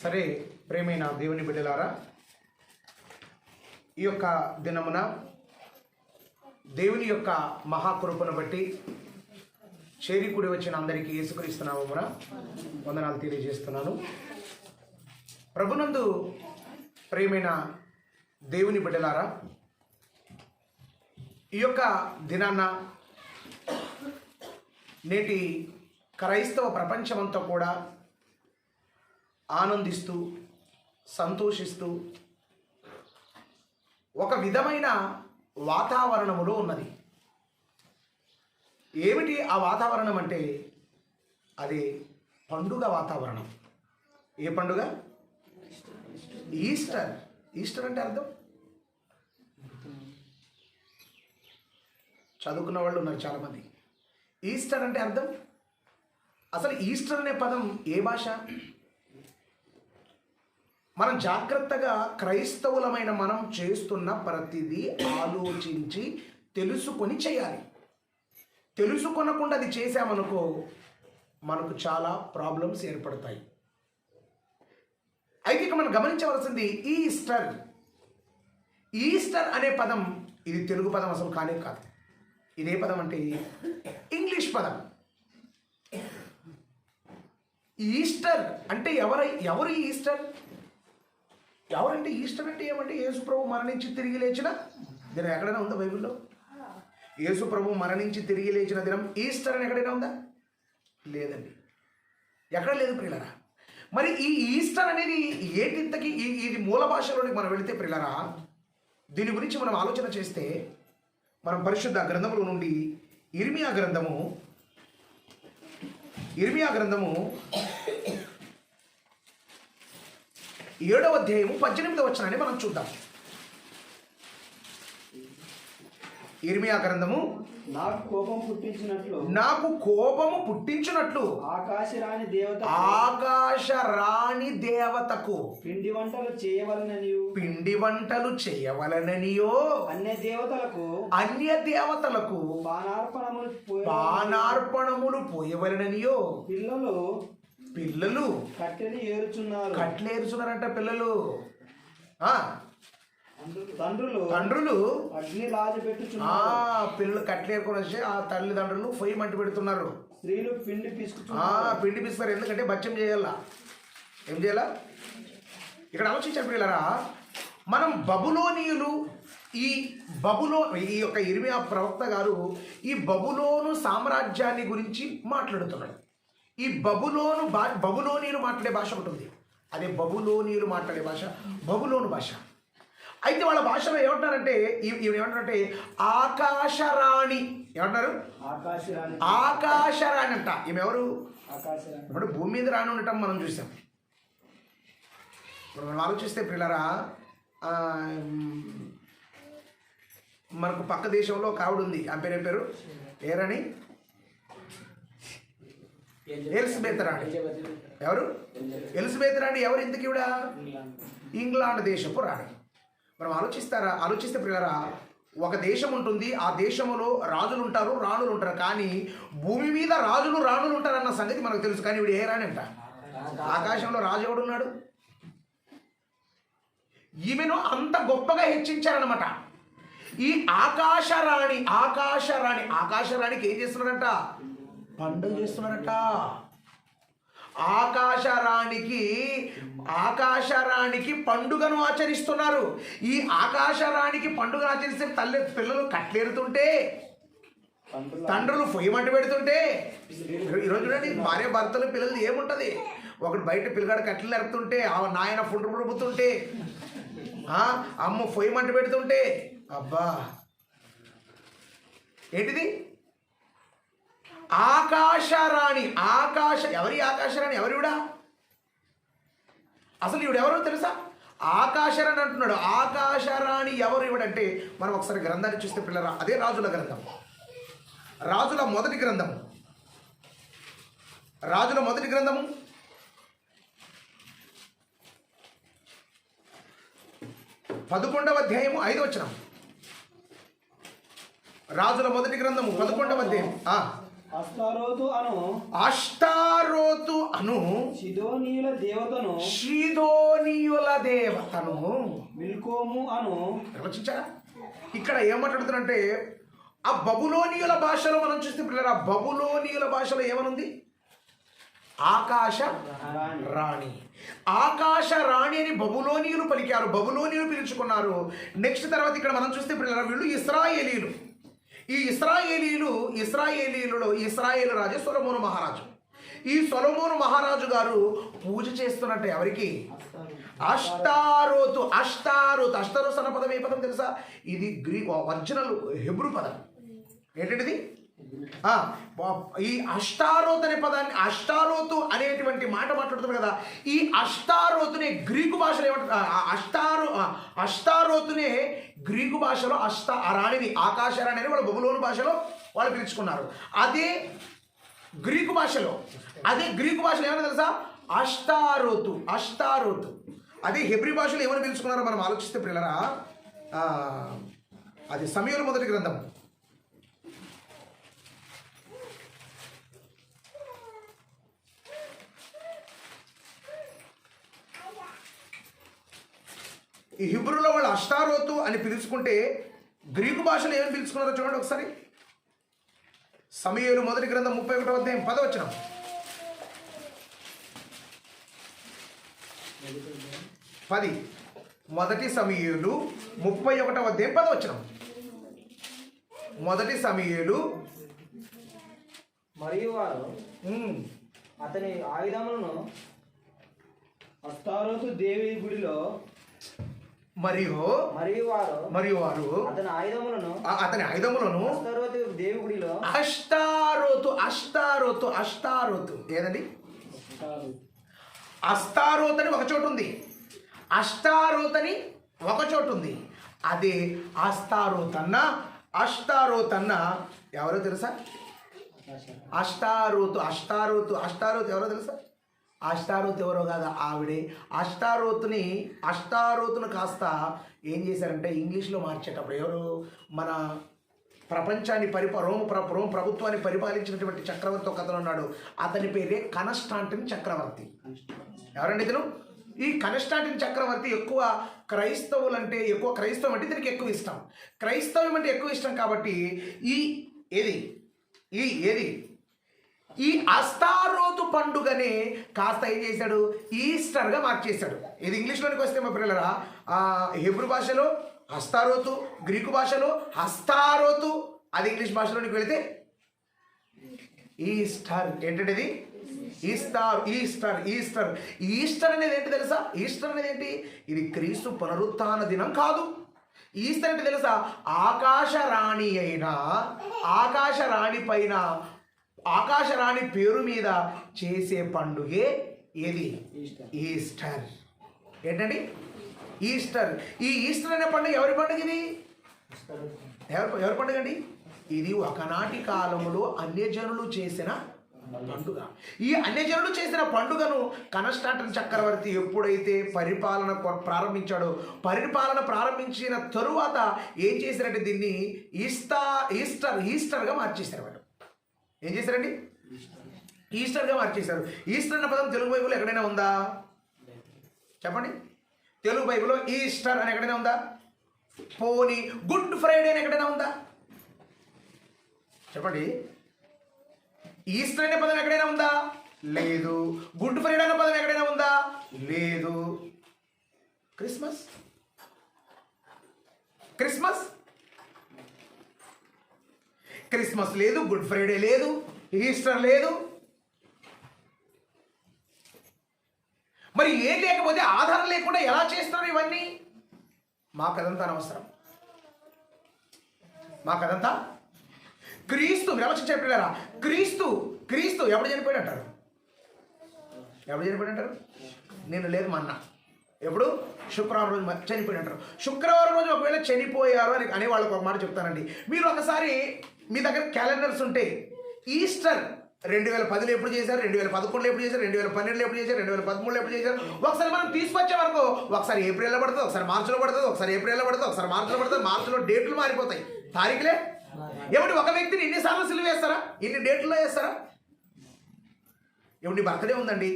సరే ప్రేమైన దేవుని బిడ్డలారా, ఈ యొక్క దినమున దేవుని యొక్క మహాకృపను బట్టి చేరికూడి వచ్చిన అందరికీ యేసుక్రీస్తు నామమున వందనాలు తెలియజేస్తున్నాను. ప్రభునందు ప్రేమైన దేవుని బిడ్డలారా, ఈ యొక్క దినాన నేటి క్రైస్తవ ప్రపంచమంతా కూడా ఆనందిస్తూ సంతోషిస్తూ ఒక విధమైన వాతావరణములో ఉన్నది. ఏమిటి ఆ వాతావరణం అంటే అది పండుగ వాతావరణం. ఏ పండుగ? ఈస్టర్. ఈస్టర్ అంటే అర్థం చదువుకున్న వాళ్ళు ఉన్నారు చాలామంది. ఈస్టర్ అంటే అర్థం, అసలు ఈస్టర్ అనే పదం ఏ భాష? మనం జాగ్రత్తగా క్రైస్తవులమైన మనం చేస్తున్న ప్రతిదీ ఆలోచించి తెలుసుకొని చేయాలి. తెలుసుకొనకుండా అది చేసామనుకో మనకు చాలా ప్రాబ్లమ్స్ ఏర్పడతాయి. అయితే ఇక మనం గమనించవలసింది ఈస్టర్. ఈస్టర్ అనే పదం ఇది తెలుగు పదం అసలు కానే కాదు. ఇదే పదం అంటే ఇంగ్లీష్ పదం. ఈస్టర్ అంటే ఎవరు ఈస్టర్? ఎవరంటే ఈస్టర్ అంటే ఏమంటే యేసు ప్రభు మరణించి తిరిగి లేచిన దినం. ఎక్కడైనా ఉందా బైబిల్లో? యేసు ప్రభు మరణించి తిరిగి లేచిన దినం ఈస్టర్ అని ఎక్కడైనా ఉందా? లేదండి, ఎక్కడ లేదు ప్రియులరా. మరి ఈ ఈస్టర్ అనేది ఏంటింతకి ఇది మూల భాషలోనికి మనం వెళితే ప్రియులరా, దీని గురించి మనం ఆలోచన చేస్తే మనం పరిశుద్ధ గ్రంథముల నుండి ఇర్మియా గ్రంథము 7వ అధ్యాయము 18వ వచనాన్ని మనం చూద్దాం. ఇర్మియా గ్రంథము నాకు కోపము పుట్టించినట్లు ఆకాశరాణి దేవతకు పిండి వంటలు చేయవలననియో అన్య దేవతలకు బాణార్పణములు పోయవలననియో పిల్లలు కట్లేరుచున్నారంట. పిల్లలు తండ్రులు పిల్లలు కట్లేరుకొని వచ్చి ఆ తల్లిదండ్రులు పొయ్యి మంటి పెడుతున్నారు. స్త్రీలు పిండి పిస్తారు. ఎందుకంటే బచ్చం చేయాలా? ఏం చేయాలా? ఇక్కడ ఆలోచించారు పిల్లరా, మనం బబులోనీయులు ఈ యొక్క ఇర్మియా ప్రవక్త గారు ఈ బబులోను సామ్రాజ్యాన్ని గురించి మాట్లాడుతున్నాడు. ఈ బబులోనీయులు మాట్లాడే భాష ఒకటి ఉంది. అదే బబులోనీయులు మాట్లాడే భాష బబులోను భాష. అయితే వాళ్ళ భాషలో ఏమంటారంటే ఏమంటారంటే ఆకాశరాణి. ఏమంటారు? ఆకాశరాణి అంట. ఈమెవరు? ఇప్పుడు భూమి మీద రాణి ఉండటం మనం చూసాం. ఇప్పుడు మనం ఆలోచిస్తే పిల్లరా, మనకు పక్క దేశంలో ఒక ఆవిడ ఉంది. ఆ పేరు ఏం పేరు? ఏ రాణి? ఎలిజబెత్ రాణి. ఎవరు? ఎలిజబెత్ రాణి ఎవరు? ఇంతకీ కూడా ఇంగ్లాండ్ దేశపు రాణి. మనం ఆలోచిస్తే పిల్లరా, ఒక దేశం ఉంటుంది. ఆ దేశంలో రాజులు ఉంటారు, రాణులు ఉంటారు. కానీ భూమి మీద రాజులు రాణులు ఉంటారన్న సంగతి మనకు తెలుసు. కానీ వీడు ఏ రాణి అంట? ఆకాశంలో రాజు ఎవడున్నాడు? ఈమెను అంత గొప్పగా హెచ్చించారనమాట. ఈ ఆకాశరాణికి ఏం చేస్తున్నారంట? పండుగ చేస్తున్నారట. ఆకాశరాణికి పండుగను ఆచరిస్తున్నారు. ఈ ఆకాశరాణికి పండుగను ఆచరిస్తే పిల్లలు కట్లేరుతుంటే, తండ్రులు పొయ్యి మంట పెడుతుంటే, ఈరోజు చూడండి భార్య భర్తలు పిల్లలు ఏముంటుంది? ఒకటి బయట పిల్లగాడు కట్టెలు నరుకుతుంటే, నాయన ఫుండ్రు పుడుపుతుంటే, అమ్మ పొయ్యి మంట పెడుతుంటే, అబ్బా ఏంటిది? ఆకాశరాణి. ఎవరి ఆకాశరాణి? ఎవరివిడా? అసలు ఈవిడెవరో తెలుసా? ఆకాశరాణి అంటున్నాడు. ఆకాశరాణి ఎవరు ఇవిడంటే మనం ఒకసారి గ్రంథాన్ని చూస్తే పిల్లరా, అదే రాజుల మొదటి గ్రంథము 11వ అధ్యాయము 5వ వచనం. రాజుల మొదటి గ్రంథము 11వ అధ్యాయం అష్టారోతు అను సిదోనీయుల దేవతను మిల్కోము అను. నిర్వచించారా? ఇక్కడ ఏం మాట్లాడుతున్నంటే ఆ బబులోనియుల భాషలో మనం చూస్తే పిల్లలు, ఆ బబులోనియుల భాషలో ఏమనుంది? ఆకాశ రాణి. ఆకాశ రాణి అని బబులోనియులు పలికారు, బబులోనియులు పిలుచుకున్నారు. నెక్స్ట్ తర్వాత ఇక్కడ మనం చూస్తే పిల్లలు, వీళ్ళు ఇశ్రాయేలీలు. ఈ ఇశ్రాయేలీలలో ఇశ్రాయేలు రాజు సొలొమోను మహారాజు. ఈ సొలొమోను మహారాజు గారు పూజ చేస్తున్నట్టు ఎవరికి? అష్టారోతు. అష్టారోతు అన్న పదం ఏ పదం తెలుసా? ఇది ఒరిజినల్ హెబ్రూ పదం. ఏంటంటే ఈ అష్టారోత్ అనే పదాన్ని, అష్టారోతు అనేటువంటి మాట మాట్లాడుతున్నారు కదా, ఈ అష్టారోతునే గ్రీకు భాషలో ఏమంటారు? అష్టారోతునే గ్రీకు భాషలో రాణిని, ఆకాశ రాణి అని వాళ్ళు బబులోను భాషలో వాళ్ళు పిలుచుకున్నారు. అదే గ్రీకు భాషలో ఏమన్నా తెలుసా? అష్టారోతు. అదే హెబ్రీ భాషలో ఏమని పిలుచుకున్నారో మనం ఆలోచిస్తే పిల్లరా, అది సమూయేలు మొదటి గ్రంథం హిబ్రూలో వాళ్ళు అష్టారోతు అని పిలుచుకుంటే గ్రీకు భాషలో ఏమని పిలుచుకున్నారో చూడండి ఒకసారి. సమూయేలు మొదటి గ్రంథం 31వ అధ్యాయం 10వ వచనం. 10 మొదటి సమూయేలు 31వ అధ్యాయం 10వ వచనం. మొదటి సమూయేలు. మరియు వారు అతని ఆయుధములను అష్టారోతు దేవి గుడిలో మరియు వారు అతని ఆయుధములను అష్టారోతు ఏదండి? అస్తారోత్ అని ఒక చోటు ఉంది, అష్టారోత్ అని ఒక చోటు ఉంది. అదే అష్టారోత్ అన్న ఎవరో తెలుసా? అష్టారోతు ఎవరో తెలుసా? అష్టారోత్ ఎవరో కాదు, ఆవిడే. అష్టారోతును కాస్త ఏం చేశారంటే ఇంగ్లీష్లో మార్చేటప్పుడు ఎవరు? మన ప్రపంచాన్ని రోమ్ ప్రభుత్వాన్ని పరిపాలించినటువంటి చక్రవర్తి ఒక అతను ఉన్నాడు. అతని పేరే కన్స్టాంటిన్ చక్రవర్తి. ఎవరండి ఇతను? ఈ కన్స్టాంటిన్ చక్రవర్తి క్రైస్తవం అంటే దీనికి ఎక్కువ ఇష్టం. క్రైస్తవం అంటే ఎక్కువ ఇష్టం కాబట్టి ఈ అష్టారోతు పండుగనే కాస్త ఏం చేశాడు? ఈస్టర్గా మార్చేశాడు. ఇది ఇంగ్లీష్లోనికి వస్తే మా పిల్లలరా, హెబ్రూ భాషలో అష్టారోతు, గ్రీకు భాషలో అష్టారోతు, అది ఇంగ్లీష్ భాషలోనికి వెళితే ఈస్టర్. ఏంటంటే ఈస్టర్ అనేది ఏంటి తెలుసా? ఈస్టర్ అనేది ఏంటి? ఇది క్రీస్తు పునరుత్థాన దినం కాదు. ఈస్టర్ అంటే తెలుసా? ఆకాశరాణి పేరు మీద చేసే పండుగే ఏది? ఈస్టర్. ఏంటండి? ఈస్టర్. ఈ ఈస్టర్ అనే పండుగ ఎవరి పండుగ? ఇది ఎవరి పండుగ అండి? ఇది ఒకనాటి కాలంలో అన్యజనులు చేసిన పండుగ. ఈ అన్యజనులు చేసిన పండుగను కన్స్టాంటిన్ చక్రవర్తి ఎప్పుడైతే పరిపాలన ప్రారంభించిన తరువాత ఏం చేశారంటే దీన్ని ఈస్టర్గా మార్చేశారు. వాళ్ళు ఏం చేశారండి? ఈస్టర్గా మార్చేశారు. ఈస్టర్ అన్న పదం తెలుగు బైబిల్లో ఎక్కడైనా ఉందా? చెప్పండి. తెలుగు బైబిల్లో ఈస్టర్ అని ఎక్కడైనా ఉందా? పోనీ గుడ్ ఫ్రైడే అని ఎక్కడైనా ఉందా? చెప్పండి. ఈస్టర్ అనే పదం ఎక్కడైనా ఉందా? లేదు. గుడ్ ఫ్రైడే అనే పదం ఎక్కడైనా ఉందా? లేదు. క్రిస్మస్ లేదు, గుడ్ ఫ్రైడే లేదు, ఈస్టర్ లేదు. మరి ఏం లేకపోతే ఆధారం లేకుండా ఎలా చేస్తున్నారు ఇవన్నీ? మాకదంతా అనవసరం. మాకదంతా క్రీస్తు నిర్వచించారా? క్రీస్తు ఎప్పుడు చనిపోయాడు అంటారు? నేను లేదు మన్నా. ఎప్పుడు? శుక్రవారం రోజు చనిపోయి అంటారు. శుక్రవారం రోజు ఒకవేళ చనిపోయారు అని వాళ్ళకి ఒక మాట చెప్తానండి. మీరు ఒకసారి మీ దగ్గర క్యాలెండర్స్ ఉంటే ఈస్టర్ 2010లో ఎప్పుడు చేశారు, 2011లో ఎప్పుడు చేశారు, 2012లో ఎప్పుడు చేశారు, 2013లో ఎప్పుడు చేశారు, ఒకసారి మనం తీసుకొచ్చే వరకు ఒకసారి ఏప్రిల్లో పడుతుంది, ఒకసారి మార్చిలో పడుతుంది, ఒకసారి ఏప్రిల్లో పడుతుంది, ఒకసారి మార్చిలో పడుతుంది. మార్చిలో డేట్లు మారిపోతాయి, తారీఖులే ఏమండి ఒక వ్యక్తిని ఎన్నిసార్లు సిలువ వేస్తారా? ఇన్ని డేట్లో వేస్తారా? ఏమండి బర్త్డే ఉందండి,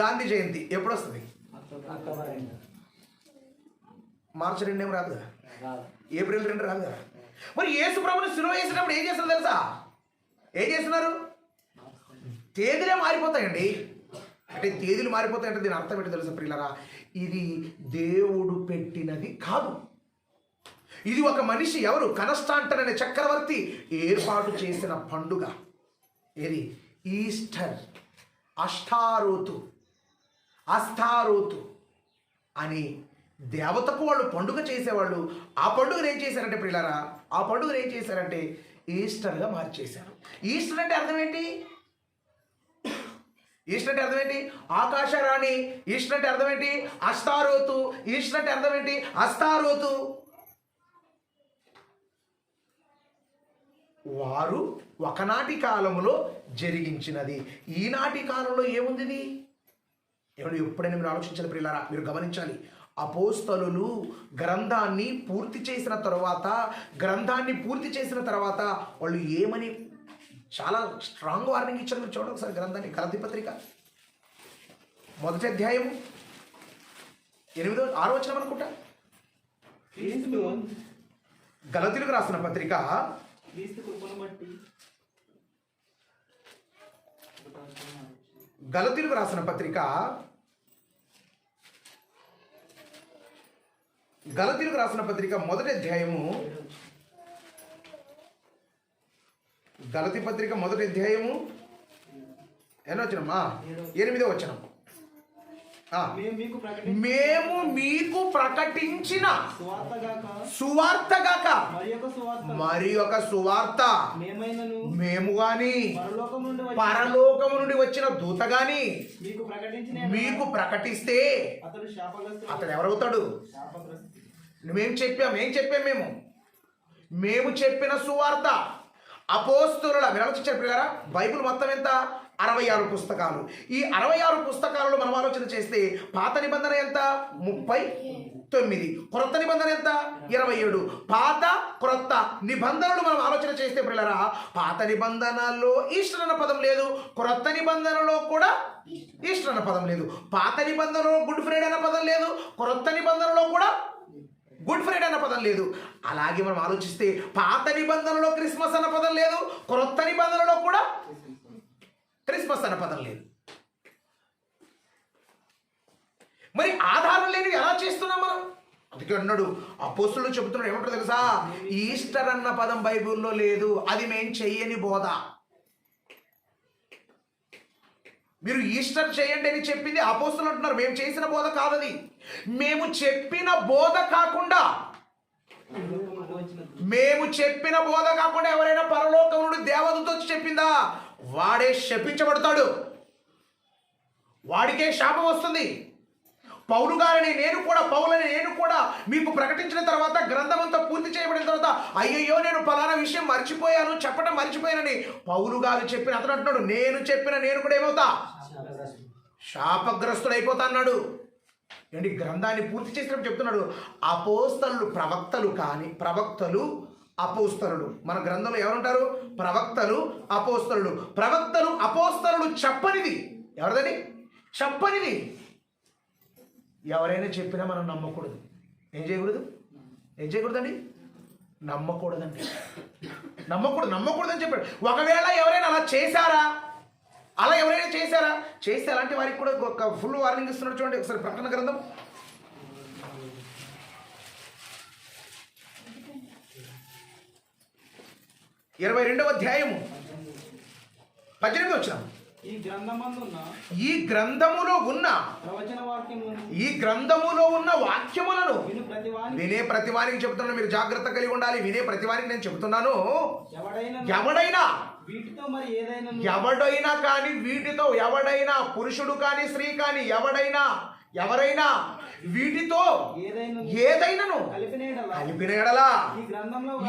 గాంధీ జయంతి ఎప్పుడు వస్తుంది? మార్చి 2 ఏం రాదు కదా, ఏప్రిల్ 2 రాదు కదా. మరి యేసు ప్రభుని సిలువ వేసినప్పుడు ఏం చేస్తున్నారు తెలుసా? ఏం చేస్తున్నారు? తేదీలే మారిపోతాయండి. అంటే తేదీలు మారిపోతాయంటే దీని అర్థం ఏంటో తెలుసా ప్రియులారా? ఇది దేవుడు పెట్టినది కాదు. ఇది ఒక మనిషి, ఎవరు? కన్స్టాంటైన్ అనే చక్రవర్తి ఏర్పాటు చేసిన పండుగ. ఏది? ఈస్టర్. అస్తారోతు అని దేవతకు వాళ్ళు పండుగ చేసేవాళ్ళు. ఆ పండుగను ఏం చేశారంటే ప్రియులారా, ఆ పండుగను ఏం చేశారంటే ఈస్టర్గా మార్చేశారు. ఈస్టర్ అంటే అర్థం ఏంటి? ఈస్టర్ అంటే అర్థం ఏంటి? ఆకాశరాణి. ఈస్టర్ అంటే అర్థం ఏంటి? అస్తారోతు. ఈస్టర్ అంటే అర్థం ఏంటి? అస్తారోతు. వారు ఒకనాటి కాలంలో జరిగించినది. ఈనాటి కాలంలో ఏముంది? ఎప్పుడైనా మీరు ఆలోచించాలి ప్రియులారా, మీరు గమనించాలి. అపోస్తలులు గ్రంథాన్ని పూర్తి చేసిన తర్వాత వాళ్ళు ఏమని చాలా స్ట్రాంగ్ వార్నింగ్ ఇచ్చారు. మీరు చూడండి ఒకసారి గ్రంథాన్ని. గలతీ పత్రిక 1వ అధ్యాయం 6వ వచనం అనుకుంటా. గలతీలకు రాసిన పత్రిక 1వ అధ్యాయము, గలతీ పత్రిక 1వ అధ్యాయము ఎన్నో వచనం? 8వ వచనం. మేము మీకు ప్రకటించిన సువార్తగాక మరి ఒక సువార్త మేము గాని పరలోకము నుండి వచ్చిన దూత గాని మీకు ప్రకటిస్తే అతడు ఎవరవుతాడు? ఏం చెప్పాం మేము చెప్పిన సువార్త. అపోస్తలుల, మీరు ఆలోచించారు పిల్లరా, బైబిల్ మొత్తం ఎంత? 66 పుస్తకాలు. ఈ 66 పుస్తకాలలో మనం ఆలోచన చేస్తే పాత నిబంధన ఎంత? 39. క్రొత్త నిబంధన ఎంత? 27. పాత క్రొత్త నిబంధనలు మనం ఆలోచన చేస్తే పిల్లరా, పాత నిబంధనలో ఈస్టర్ అన్న పదం లేదు, క్రొత్త నిబంధనలో కూడా ఈస్టర్ అన్న పదం లేదు. పాత నిబంధనలో గుడ్ ఫ్రైడే అన్న పదం లేదు, క్రొత్త నిబంధనలో కూడా గుడ్ ఫ్రైడే అన్న పదం లేదు. అలాగే మనం ఆలోచిస్తే పాత నిబంధనలో క్రిస్మస్ అన్న పదం లేదు, క్రొత్త నిబంధనలో కూడా క్రిస్మస్ అన్న పదం లేదు. మరి ఆధారం లేనివి ఎలా చేస్తున్నాం మనం? అందుకే అన్నాడు, అపోస్తలులు చెబుతున్నాడు, ఏమంటారు తెలుసా? ఈస్టర్ అన్న పదం బైబిల్లో లేదు, అది మేం చెయ్యని బోధ. మీరు ఈస్టర్ చేయండి అని చెప్పింది అపోస్తలులు అంటున్నారు, మేము చేసిన బోధ కాదది. మేము చెప్పిన బోధ కాకుండా ఎవరైనా పరలోకం నుండి దేవదూత వచ్చి చెప్పిందా, వాడే శపించబడతాడు, వాడికే శాపం వస్తుంది. పౌలుని నేను కూడా మీకు ప్రకటించిన తర్వాత, గ్రంథమంతా పూర్తి చేయబడిన తర్వాత, అయ్యయ్యో నేను పలానా విషయం చెప్పడం మర్చిపోయానని పౌలు గారు చెప్పిన అతను అంటున్నాడు, నేను కూడా ఏమవుతా? శాపగ్రస్తుడైపోతా అన్నాడు. ఏంటి? గ్రంథాన్ని పూర్తి చేసినప్పుడు చెప్తున్నాడు. అపోస్తలు ప్రవక్తలు అపోస్తలుడు. మన గ్రంథంలో ఎవరుంటారు? ప్రవక్తలు అపోస్తలుడు చెప్పనిది ఎవరిదని? చెప్పనిది ఎవరైనా చెప్పినా మనం నమ్మకూడదు. ఏం చేయకూడదండి? నమ్మకూడదండి. నమ్మకూడదని చెప్పాడు. ఒకవేళ ఎవరైనా చేస్తే అలాంటి వారికి కూడా ఒక ఫుల్ వార్నింగ్ ఇస్తున్నాడు. చూడండి ఒకసారి ప్రకటన గ్రంథం 22వ అధ్యాయము 18వ వచనం. ఈ గ్రంథములో ఉన్న వాక్యములను వినే ప్రతివానికి చెబుతున్నాను. మీరు జాగ్రత్త కలిగి ఉండాలి. వినే ప్రతివానికి నేను చెబుతున్నాను, ఎవడైనా కానీ వీటితో, ఎవడైనా పురుషుడు కానీ స్త్రీ కానీ ఎవరైనా వీటితో ఏదైనాను కలిపిన యెడల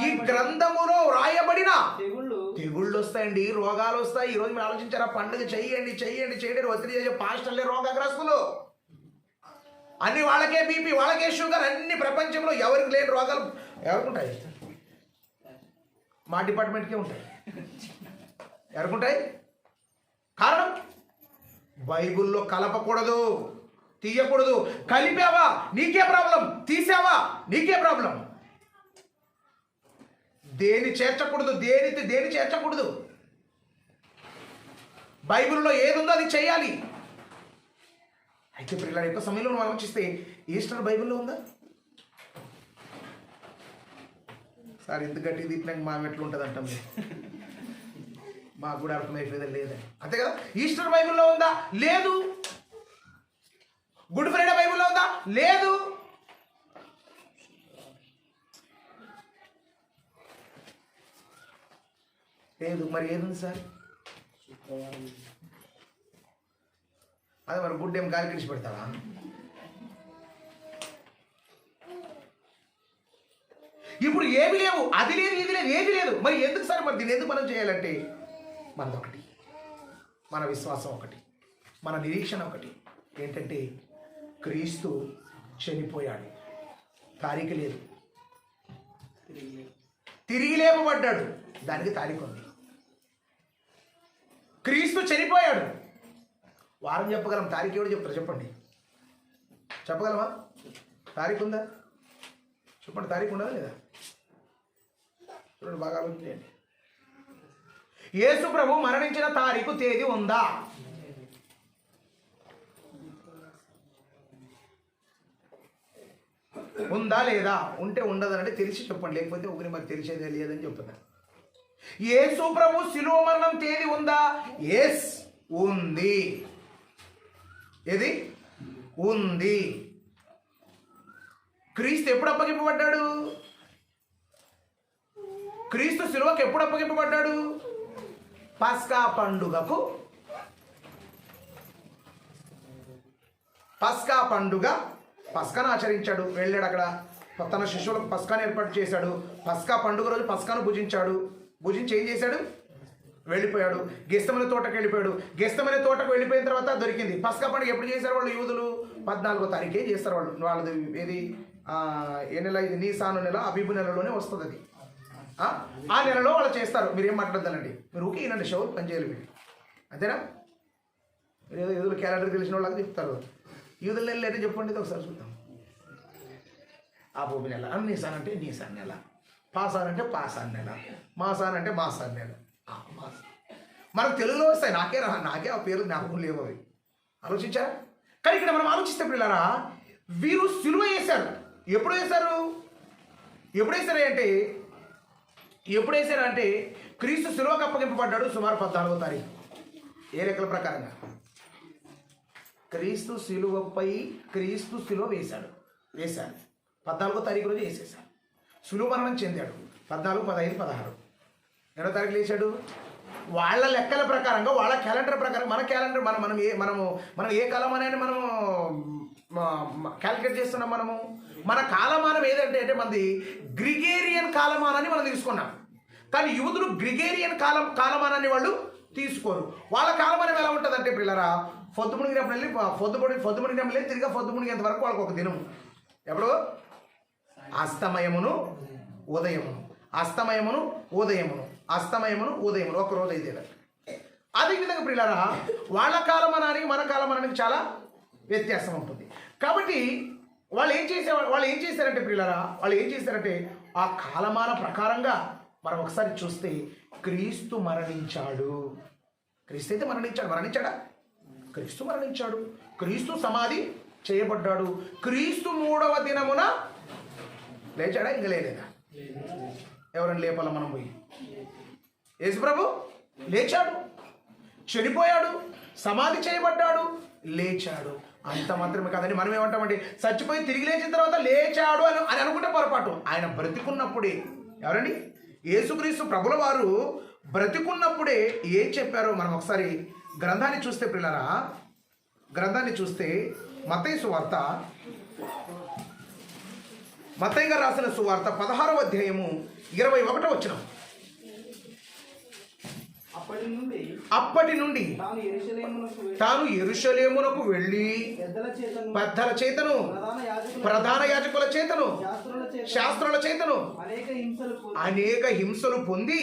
ఈ గ్రంథములో రాయబడిన తెగుళ్ళు వస్తాయండి, రోగాలు వస్తాయి. ఈ రోజు మీరు ఆలోచించారా? పండుగ చెయ్యండి ఒత్తిడి చేసే పాస్టర్లే రోగగ్రస్తులు. అన్ని వాళ్ళకే బీపీ, వాళ్ళకే షుగర్. అన్ని ప్రపంచంలో ఎవరికి లేని రోగాలు ఎవరికి ఉంటాయి? మా డిపార్ట్మెంట్కే ఉంటాయి. ఎవరుకుంటాయి? కారణం బైబిల్లో కలపకూడదు, తీయకూడదు. కలిపావా నీకే ప్రాబ్లం, తీసావా నీకే ప్రాబ్లం. దేని చేర్చకూడదు, దేని చేర్చకూడదు. బైబిల్లో ఏది ఉందో అది చేయాలి. అయితే పిల్లల యొక్క సమయంలో మనం ఆలోచిస్తే ఈస్టర్ బైబిల్లో ఉందా? సార్ ఇంత గట్టి తిప్పినాక మా ఎట్లా ఉంటుంది అంటాం, మాకు కూడా అర్థమైపోయేది లేదని. అంతే కదా. ఈస్టర్ బైబిల్లో ఉందా? లేదు. గుడ్ ఫ్రైడే బైబిల్లో ఉందా? లేదు. లేదు. మరి ఏదుంది సార్? అదే మరి గుడ్ ఏం గాలి కిడిచి పెడతావా? ఇప్పుడు ఏమి లేవు, అది లేదు, ఇది లేదు, ఏది లేదు. మరి ఎందుకు సార్? మరి దీన్ని ఎందుకు మనం చేయాలంటే మనది ఒకటి, మన విశ్వాసం ఒకటి, మన నిరీక్షణ ఒకటి. ఏంటంటే క్రీస్తు చనిపోయాడు, తారీఖు లేదు, తిరిగి లేపబడ్డాడు, దానికి తారీఖు ఉంది. క్రీస్తు చనిపోయాడు, వారం చెప్పగలం, తారీఖు ఎవరు చెప్తారు చెప్పండి? చెప్పగలమా? తారీఖు ఉందా? చెప్పండి, తారీఖు ఉండదా లేదా? చూడండి, బాగా ఆలోచించండి. యేసు ప్రభు మరణించిన తారీఖు తేదీ ఉందా? ఉందా లేదా? ఉంటే ఉండదనంటే తెలిసి చెప్పండి, లేకపోతే ఒకరి మరి తెలిసేది లేదని చెప్తున్నా. యేసు ప్రభు శిలువ మరణం తేదీ ఉందా? ఎస్, ఉంది. ఏది ఉంది? క్రీస్తు ఎప్పుడు అప్పగింపబడ్డాడు? క్రీస్తు శిలువకు ఎప్పుడు అప్పగింపబడ్డాడు? పస్కా పండుగకు. పస్కా పండుగ, పస్కాను ఆచరించాడు, వెళ్ళాడు అక్కడ తన శిష్యులకు పస్కాను ఏర్పాటు చేశాడు. పస్కా పండుగ రోజు పస్కాను భుజించాడు. భుజించి ఏం చేశాడు? వెళ్ళిపోయాడు. గెస్తమనే తోటకు వెళ్ళిపోయాడు. గెస్తమనే తోటకు వెళ్ళిపోయిన తర్వాత దొరికింది. పస్కా పండుగ ఎప్పుడు చేశారు వాళ్ళు యూదులు? 14వ తారీఖే చేస్తారు వాళ్ళు. వాళ్ళది ఏది ఏ నెల? ఇది నీసాను నెల, అబీబు నెలలోనే వస్తుంది అది. ఆ నెలలో వాళ్ళు చేస్తారు. మీరు ఏం మాట్లాడతానండి, మీరు ఊకే ఈయనండి, షౌర్ పని చేయాలి మీరు, అంతేనా? మీరు ఏదో యూదులు క్యాలెండర్ తెలిసిన వాళ్ళకి చెప్తారు. యూదుల నెలలు అయితే చెప్పండి, ఒకసారి చూద్దాం. అబీబు నెల, నీసాన్ అంటే నీసాన్ నెల, పాసాన్ అంటే పాసాన్ నెల, మాసాన్ అంటే మాసాన్ నెల. మనకు తెలుగులో వస్తాయి, నాకే ఆ పేరు జ్ఞాపకం లేవు అవి. ఆలోచించారా? కానీ ఇక్కడ మనం ఆలోచిస్తే పిల్లరా, వీరు సిలువ వేశారు. ఎప్పుడు వేశారు? ఎప్పుడు వేశారు అంటే క్రీస్తు సిలువకు అప్పగింపబడ్డాడు సుమారు 14వ తారీఖు. ఏ లెక్కల ప్రకారంగా? క్రీస్తు సిలువ వేశాడు 14వ తారీఖు రోజు వేసేశాడు. సిలువ మరణం చెందాడు 14, 15, 16. ఎన్నో తారీఖు లేచాడు? వాళ్ళ లెక్కల ప్రకారంగా, వాళ్ళ క్యాలెండర్ ప్రకారం. మన క్యాలెండర్ మనం ఏ కాలమానాన్ని మనము క్యాలిక్యులేట్ చేస్తున్నాం. మన కాలమానం ఏదంటే మనది గ్రిగేరియన్ కాలమానాన్ని మనం తీసుకున్నాం. కానీ యూదులు గ్రిగేరియన్ కాలమానాన్ని వాళ్ళు తీసుకోరు. వాళ్ళ కాలమానం ఎలా ఉంటుంది అంటే పిల్లరా, పొద్దు మునిగినప్పుడు వెళ్ళి పొద్దుమునిగినప్పుడు వెళ్ళి తిరిగి పొద్దు మునిగేంత వరకు వాళ్ళకి ఒక దినం. ఎప్పుడు? అస్తమయమును ఉదయమును ఒకరోజు అయితే. అదేవిధంగా పిల్లరా, వాళ్ళ కాలమానానికి మన కాలమానానికి చాలా వ్యత్యాసం ఉంటుంది. కాబట్టి వాళ్ళు ఏం చేశారంటే పిల్లరా, ఆ కాలమాన ప్రకారంగా మనం ఒకసారి చూస్తే క్రీస్తు మరణించాడు. క్రీస్తు అయితే మరణించాడా? క్రీస్తు మరణించాడు. క్రీస్తు సమాధి చేయబడ్డాడు. క్రీస్తు 3వ దినమున లేచాడా? ఇంకా లేలేదా? ఎవరైనా లేపాల మనం పోయి? యేసు ప్రభు లేచాడు, చనిపోయాడు, సమాధి చేయబడ్డాడు, లేచాడు. అంత మాత్రమే కాదని మనం ఏమంటామంటే చచ్చిపోయి తిరిగి లేచిన తర్వాత లేచాడు అని అనుకుంటే పొరపాటు. ఆయన బ్రతికున్నప్పుడే, ఎవరండి? యేసుక్రీస్తు ప్రభుల వారు బ్రతికున్నప్పుడే ఏం చెప్పారో మనం ఒకసారి గ్రంథాన్ని చూస్తే పిల్లరా, మత్తయి సువార్త, మత్తయి గారు రాసిన సువార్త 16వ అధ్యాయము 21వ వచనం. అప్పటి నుండి తాను యెరూషలేమునకు వెళ్ళి పెద్దల చేతను ప్రధాన యాజకుల చేతను శాస్త్రుల చేతను అనేక హింసలు పొంది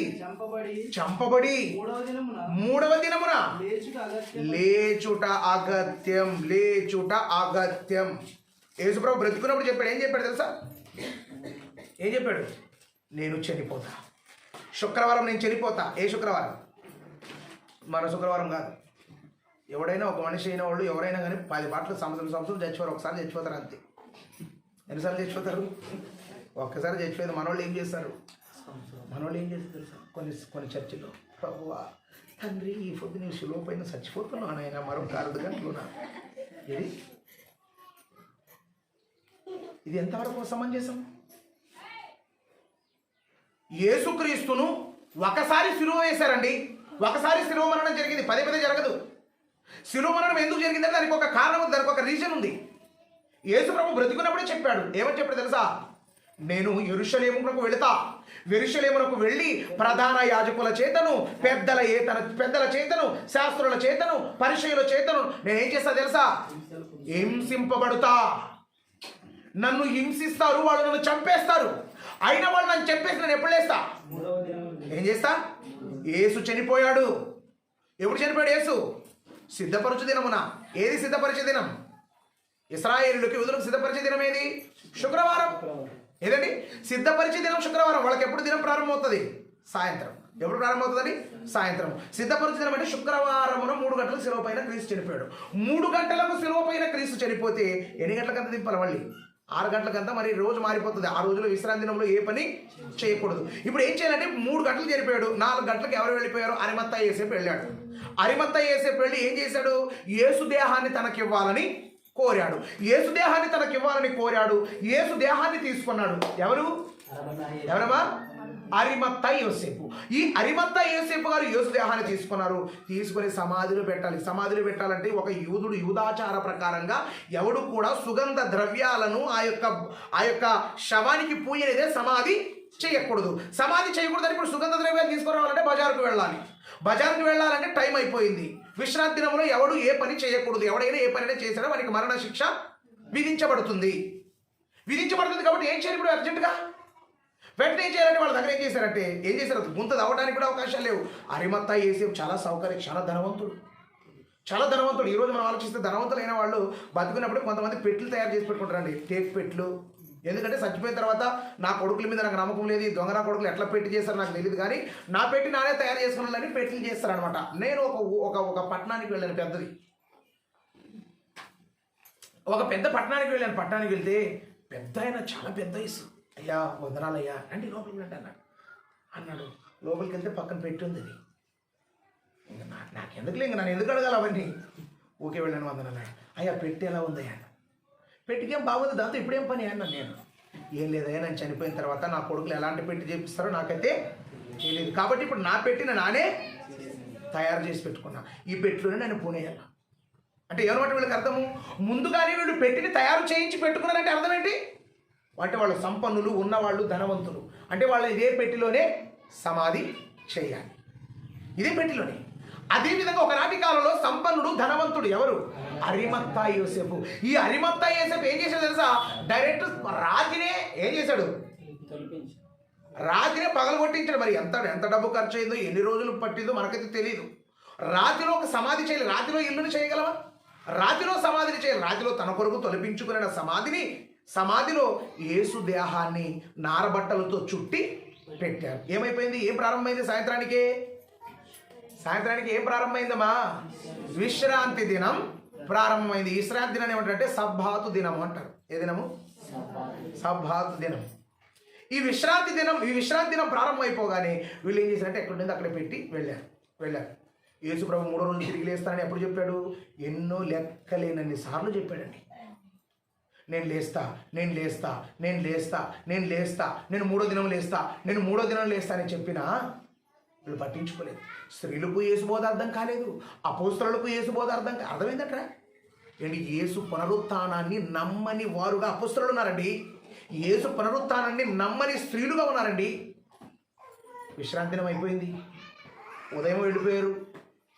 చంపబడి మూడవ దినమున లేచుట అగత్యం. యేసుప్రభు బ్రతుకున్నప్పుడు చెప్పాడు. ఏం చెప్పాడు తెలుసా? ఏం చెప్పాడు? నేను చనిపోతా, శుక్రవారం నేను చనిపోతా. ఏ శుక్రవారం? మన శుక్రవారం కాదు. ఎవడైనా ఒక మనిషి అయిన వాళ్ళు ఎవరైనా కానీ 10 పాటలు సంవత్సరం చచ్చిపోతారు. ఒకసారి చచ్చిపోతారు అంతే. ఎన్నిసార్లు చచ్చిపోతారు? ఒక్కసారి చచ్చిపోయేది. మనోళ్ళు ఏం చేస్తారు తెలుసా? కొన్ని చర్చిలో, ప్రభువా తండ్రి ఈ పొద్దు నేను సులువు పైన చచ్చిపోతున్నాను ఆయన మరొక 6 గంటలునా. ఇది ఎంతవరకు సమంజసం? యేసుక్రీస్తును ఒకసారి సిలువ వేశారండి. ఒకసారి శిలువ మరణం జరిగింది, పదే జరగదు. శిలువ మరణం ఎందుకు జరిగిందంటే దానికి ఒక కారణం ఉంది, దానికి ఒక రీజన్ ఉంది. యేసు ప్రభు బ్రతుకున్నప్పుడే చెప్పాడు. ఏమని చెప్పాడు తెలుసా? నేను యెరూషలేమునకు వెళ్ళి ప్రధాన యాజకుల చేతను పెద్దల చేతను శాస్త్రుల చేతను పరిచయుల చేతను నేనేం చేస్తా తెలుసా? హింసింపబడుతా. నన్ను హింసిస్తారు, వాళ్ళు నన్ను చంపేస్తారు. అయినా వాళ్ళు నన్ను చంపేసి నేను ఎప్పుడు లేస్తా? ఏం చేస్తా? యేసు చనిపోయాడు. ఎప్పుడు చనిపోయాడు యేసు? సిద్ధపరచు దినమున. ఏది సిద్ధపరిచే దినం? ఇశ్రాయేలుకి యూదులకు సిద్ధపరిచే దినం ఏది? శుక్రవారం. ఏదండి? సిద్ధపరిచే దినం శుక్రవారం. వాళ్ళకి ఎప్పుడు దినం ప్రారంభమవుతుంది? సాయంత్రం. ఎప్పుడు ప్రారంభమవుతుందండి? సాయంత్రం. సిద్ధపరిచే దినం అంటే శుక్రవారమున 3 గంటలకు శిలువ పైన క్రీస్తు చనిపోయాడు. 3 గంటలకు శిలువ పైన క్రీస్తు చనిపోతే ఎన్ని గంటలకంతా దింపాలి? మళ్ళీ 6 గంటలకంతా. మరి రోజు మారిపోతుంది. ఆ రోజులో విశ్రాంతి దినంలో ఏ పని చేయకూడదు. ఇప్పుడు ఏం చేయాలంటే 3 గంటలకు చనిపోయాడు. 4 గంటలకు ఎవరు వెళ్ళిపోయారు? అరిమత్తా యోసేపు వెళ్ళాడు. అరిమత్తా యోసేపు వెళ్ళి ఏం చేశాడు? యేసు దేహాన్ని తనకివ్వాలని కోరాడు. యేసు దేహాన్ని యేసు దేహాన్ని తీసుకున్నాడు. ఎవరమ్మా? అరిమత్తా యోసేపు. ఈ అరిమత్తా యోసేపు గారు యేసు దేహాన్ని తీసుకొని సమాధిలో పెట్టాలంటే ఒక యూదాచార ప్రకారంగా ఎవడు కూడా సుగంధ ద్రవ్యాలను ఆ యొక్క శవానికి పూయనిదే సమాధి చేయకూడదు. సమాధి చేయకూడదని ఇప్పుడు సుగంధ ద్రవ్యాలు తీసుకురావాలంటే బజార్కు వెళ్ళాలంటే టైం అయిపోయింది. విశ్రాంతి దినంలో ఎవడు ఏ పని చేయకూడదు. ఎవడైనా ఏ పని చేసినా వానికి మరణ శిక్ష విధించబడుతుంది. కాబట్టి ఏం చేయాలి ఇప్పుడు? అర్జెంటుగా వెంటనే ఏం చేయాలంటే వాళ్ళ దగ్గర ఏం చేశారు? గుంత తవ్వడానికి కూడా అవకాశాలు లేవు. అరిమత్తా యోసేపు చాలా సౌకర్యం, చాలా ధనవంతుడు. ఈరోజు మనం ఆలోచిస్తే ధనవంతులైన వాళ్ళు బతుకున్నప్పుడు కొంతమంది పెట్లు తయారు చేసి పెట్టుకుంటారండి, టేక్ పెట్లు. ఎందుకంటే చచ్చిపోయిన తర్వాత నా కొడుకుల మీద నాకు నమ్మకం లేదు, ఈ దొంగ నా కొడుకులు ఎట్లా పెట్టి చేస్తారో నాకు తెలియదు, కానీ నా పెట్టి నానే తయారు చేసుకున్నాలని పెట్లు చేస్తారనమాట. నేను ఒక పట్టణానికి వెళ్ళాను, పట్టణానికి వెళ్తే పెద్ద ఆయన, చాలా పెద్ద వయసు. అయ్యా వందనాలయ్యా అంటే లోపలికి రండి అన్నాడు. లోపలికి వెళ్తే పక్కన పెట్టి ఉంది. ఇంకా నాకెందుకులే, నన్ను ఎందుకు అడగాలి అవన్నీ? ఊకే వెళ్ళాను. వందనాలయ్యా. అయ్యా పెట్టి ఎలా ఉందయ్యా? పెట్టికేం బాగుంది, దాంతో ఇప్పుడేం పని అన్నాను నేను. ఏం లేదయ్యా, నేను చనిపోయిన తర్వాత నా కొడుకులు ఎలాంటి పెట్టి చేపిస్తారో నాకైతే తెలియదు, కాబట్టి ఇప్పుడు నా పెట్టిన నానే తయారు చేసి పెట్టుకున్నా. ఈ పెట్టిలోనే నేను పూనేయాలి అంటే ఏమన్నమాట వీళ్ళకి అర్థము? ముందుగానే వీళ్ళు పెట్టిని తయారు చేయించి పెట్టుకున్నారంటే అర్థం ఏంటి? అంటే వాళ్ళు సంపన్నులు, ఉన్నవాళ్ళు, ధనవంతులు. అంటే వాళ్ళు ఇదే పెట్టిలోనే సమాధి చేయాలి, ఇదే పెట్టిలోనే. అదేవిధంగా ఒకనాటి కాలంలో సంపన్నుడు, ధనవంతుడు ఎవరు? అరిమత్తా యోసేపు. ఈ అరిమత్తా యోసేపు ఏం చేశాడు తెలుసా? డైరెక్ట్ రాతినే ఏం చేశాడు? రాతినే పగలగొట్టించాడు. మరి ఎంత డబ్బు ఖర్చు అయిందో, ఎన్ని రోజులు పట్టిందో మనకైతే తెలియదు. రాతిలో ఒక సమాధి చేయాలి. రాతిలో ఇల్లుని చేయగలవా? రాతిలో సమాధిని చేయాలి. రాతిలో తన కొరకు తొలపించుకున్న సమాధిలో యేసు దేహాన్ని నారబట్టలతో చుట్టి పెట్టారు. ఏమైపోయింది? ఏం ప్రారంభమైంది? సాయంత్రానికి ఏం ప్రారంభమైందమ్మా? విశ్రాంతి దినం ప్రారంభమైంది. విశ్రాంతి దినం ఏమంటారంటే సబ్బాతు దినం అంటారు. ఏ దినము? సబ్బాతు దినం. ఈ విశ్రాంతి దినం ప్రారంభమైపోగానే వీళ్ళు ఏం చేశారంటే ఎక్కడుంది అక్కడ పెట్టి వెళ్ళారు. యేసు ప్రభు 3వ రోజు తిరిగి లేస్తానని ఎప్పుడు చెప్పాడు? ఎన్నో లెక్కలేనన్ని సార్లు చెప్పాడండి. నేను లేస్తా, నేను 3వ దినం లేస్తా అని చెప్పినా వీళ్ళు పట్టించుకోలేదు. స్త్రీలకు యేసు బోధ అర్థం కాలేదు, అపోస్తలులకు యేసు బోధ అర్థమైందట్రా ఏంటి? యేసు పునరుత్థానాన్ని నమ్మని వారుగా అపోస్తలులు ఉన్నారండి. యేసు పునరుత్థానాన్ని నమ్మని స్త్రీలుగా ఉన్నారండి. విశ్రాంతి దినం అయిపోయింది. ఉదయం వెళ్ళిపోయారు,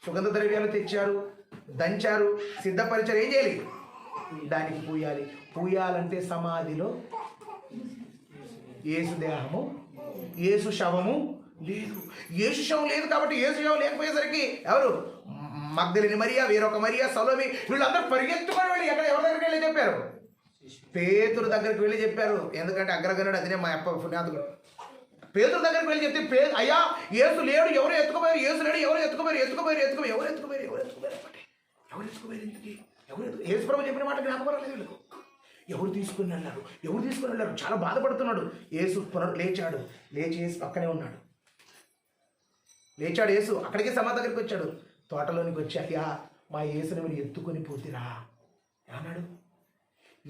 సుగంధ ద్రవ్యాలు తెచ్చారు, దంచారు, సిద్ధపరిచారు. ఏం చేయాలి? దానికి పూయాలి. పూయాలంటే సమాధిలో యేసు దేహము, యేసు శవము లేదు. యేసు శవం లేదు కాబట్టి యేసు శవం లేకపోయేసరికి ఎవరు? మగ్దలిని మరియా, వేరొక మరియా, సలోమి, వీళ్ళందరూ పరిగెత్తుకొని వెళ్ళి ఎవరి దగ్గరికి వెళ్ళి చెప్పారు? పేతురు దగ్గరికి వెళ్ళి చెప్పారు. ఎందుకంటే అగ్రగణుడు అదినే మా అప్ప పుణ్యాతుడు. పేతురు దగ్గరికి వెళ్ళి చెప్తే అయ్యా యేసు లేడు, ఎవరు ఎత్తుకుపోయారు, యేసు లేడు, ఎవరు ఎత్తుకుపోయారు, ఎవరు ఎత్తుకుపోయారు ఇంతకీ? యేసు ప్రభు చెప్పిన మాట జ్ఞాపకం రాలేదు వీళ్ళకు. ఎవరు తీసుకుని వెళ్ళారు? చాలా బాధపడుతున్నాడు. యేసు లేచాడు, లేచి యేసు పక్కనే ఉన్నాడు. లేచాడు యేసు, అక్కడికి సమాధి దగ్గరికి వచ్చాడు. తోటలోనికి వచ్చి అయ్యా మా యేసుని మీరు ఎత్తుకొని పోతిరా అన్నాడు.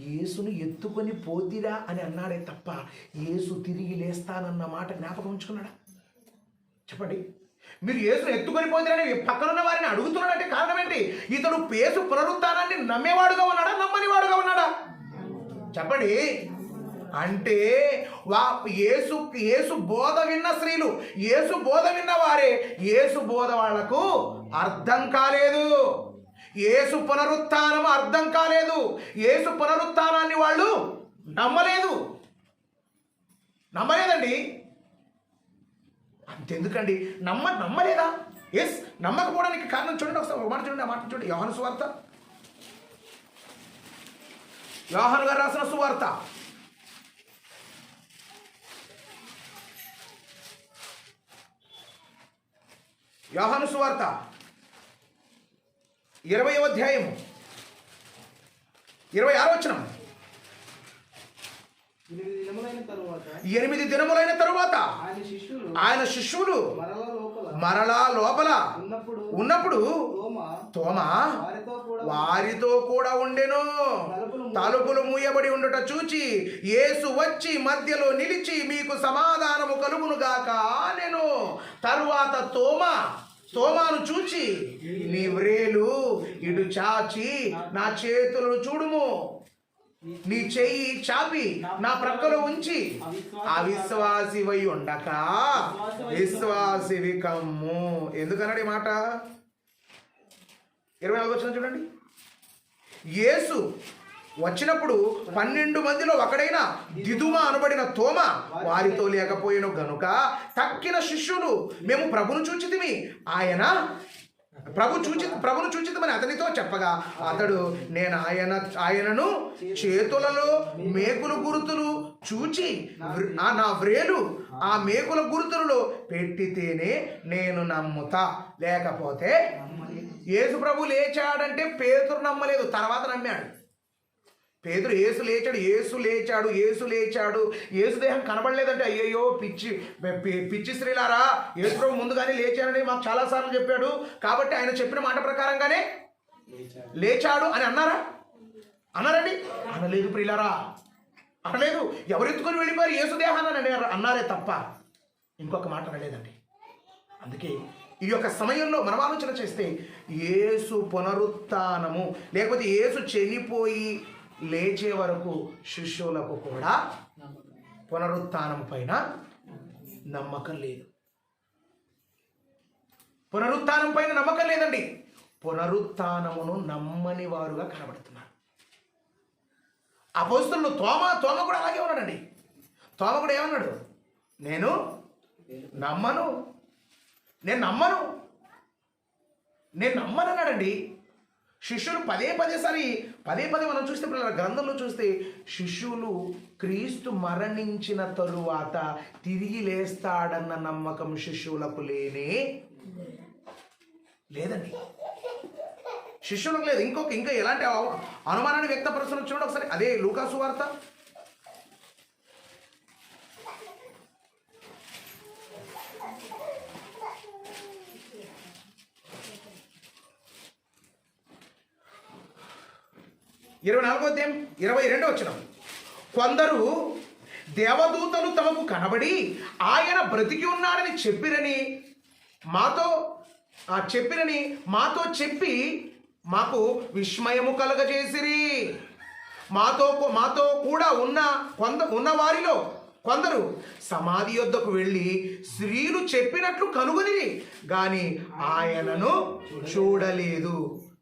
యేసును ఎత్తుకొని పోతిరా అని అన్నాడే తప్ప యేసు తిరిగి లేస్తానన్న మాట జ్ఞాపకం ఉంచుకున్నాడా? చెప్పండి. మీరు యేసును ఎత్తుకొని పోతిరని పక్కనున్న వారిని అడుగుతున్నాడంటే కారణం ఏంటి? ఇతడు యేసు పునరుత్థానాన్ని నమ్మేవాడుగా ఉన్నాడా, నమ్మనివాడుగా ఉన్నాడా? చెప్పండి. అంటే యేసు బోధ విన్న స్త్రీలు, యేసు బోధ విన్న వారే యేసు బోధ వాళ్లకు అర్థం కాలేదు. యేసు పునరుత్థానం అర్థం కాలేదు. యేసు పునరుత్థానాన్ని వాళ్ళు నమ్మలేదండి. అంతెందుకండి, నమ్మలేదా? ఎస్, నమ్మకపోవడానికి కారణం చూడండి. ఒకసారి ఒక మాట చూడండి, ఆ మాట చూడండి. యోహాను సువార్త, యోహాను గారు రాసిన సువార్త, యోహాను సువార్త 20వ అధ్యాయము 26వ వచనం. 8 దినములైన తరువాత ఆయన శిష్యులు మరలా లోపల ఉన్నప్పుడు తోమా వారితో కూడా ఉండెను. తలుపులు మూయబడి ఉండుట చూచి యేసు వచ్చి మధ్యలో నిలిచి మీకు సమాధానము కలుగునుగాక నేను. తరువాత తోమాను చూచి నీ వ్రేలు ఇటు చాచి నా చేతులను చూడుము, నీ చెయ్యి చాపి నా ప్రక్కలో ఉంచి అవిశ్వాసివై ఉండక విశ్వాసివి కమ్ము. ఎందుకన్నాడు ఈ మాట? 24వ వచనం చూడండి. యేసు వచ్చినప్పుడు 12 మందిలో ఒకడైన దిదుమ అనబడిన తోమ వారితో లేకపోయిన గనుక తక్కిన శిష్యులు మేము ప్రభును చూచితిమి, ప్రభును చూచితమని అతనితో చెప్పగా అతడు నేను ఆయనను చేతులలో మేకుల గుర్తులు చూచి నా వ్రేలు ఆ మేకుల గుర్తులలో పెట్టితేనే నేను నమ్ముతా, లేకపోతే. యేసు ప్రభు లేచాడంటే పేతురు నమ్మలేదు, తర్వాత నమ్మాడు. పేతురు యేసు లేచాడు, యేసు దేహం కనబడలేదంటే అయ్యయ్యో పిచ్చి స్త్రీలారా, యేసు ప్రభు ముందుగానే లేచాడని మాకు చాలాసార్లు చెప్పాడు కాబట్టి ఆయన చెప్పిన మాట ప్రకారంగానే లేచాడు అని అన్నారండి? అనలేదు ప్రియులారా, అనలేదు. ఎవరెత్తుకొని వెళ్ళిపోయారు యేసు దేహాన్ని అన్నారే తప్ప ఇంకొక మాట అనలేదండి. అందుకే ఈ యొక్క సమయంలో మనం ఆలోచన చేస్తే యేసు పునరుత్థానము లేకపోతే యేసు చనిపోయి లేచే వరకు శిష్యులకు కూడా పునరుత్థానం పైన నమ్మకం లేదు. పునరుత్థానం పైన నమ్మకం లేదండి. పునరుత్థానమును నమ్మని వారుగా కనబడుతున్నారు. అపోస్తలులు తోమ కూడా అలాగే ఉన్నాడండి. తోమ కూడా ఏమన్నాడు? నేను నమ్మను అన్నాడండి. శిష్యులు పదే మనం చూస్తే గ్రంథంలో చూస్తే శిష్యులు క్రీస్తు మరణించిన తరువాత తిరిగి లేస్తాడన్న నమ్మకం శిష్యులకు లేదండి. శిష్యులకు లేదు. ఇంకా ఎలాంటి అనుమానాన్ని వ్యక్తపరుస్తున్న చూడండి ఒకసారి. అదే లూకా సువార్త 24వ అధ్యాయం 22వ వచనం. కొందరు దేవదూతలు తమకు కనబడి ఆయన బ్రతికి ఉన్నాడని చెప్పిరని మాతో చెప్పి మాకు విస్మయము కలగజేసిరి. మాతో కూడా ఉన్న వారిలో కొందరు సమాధి యొద్దకు వెళ్ళి స్త్రీలు చెప్పినట్లు కనుగొని గాని ఆయనను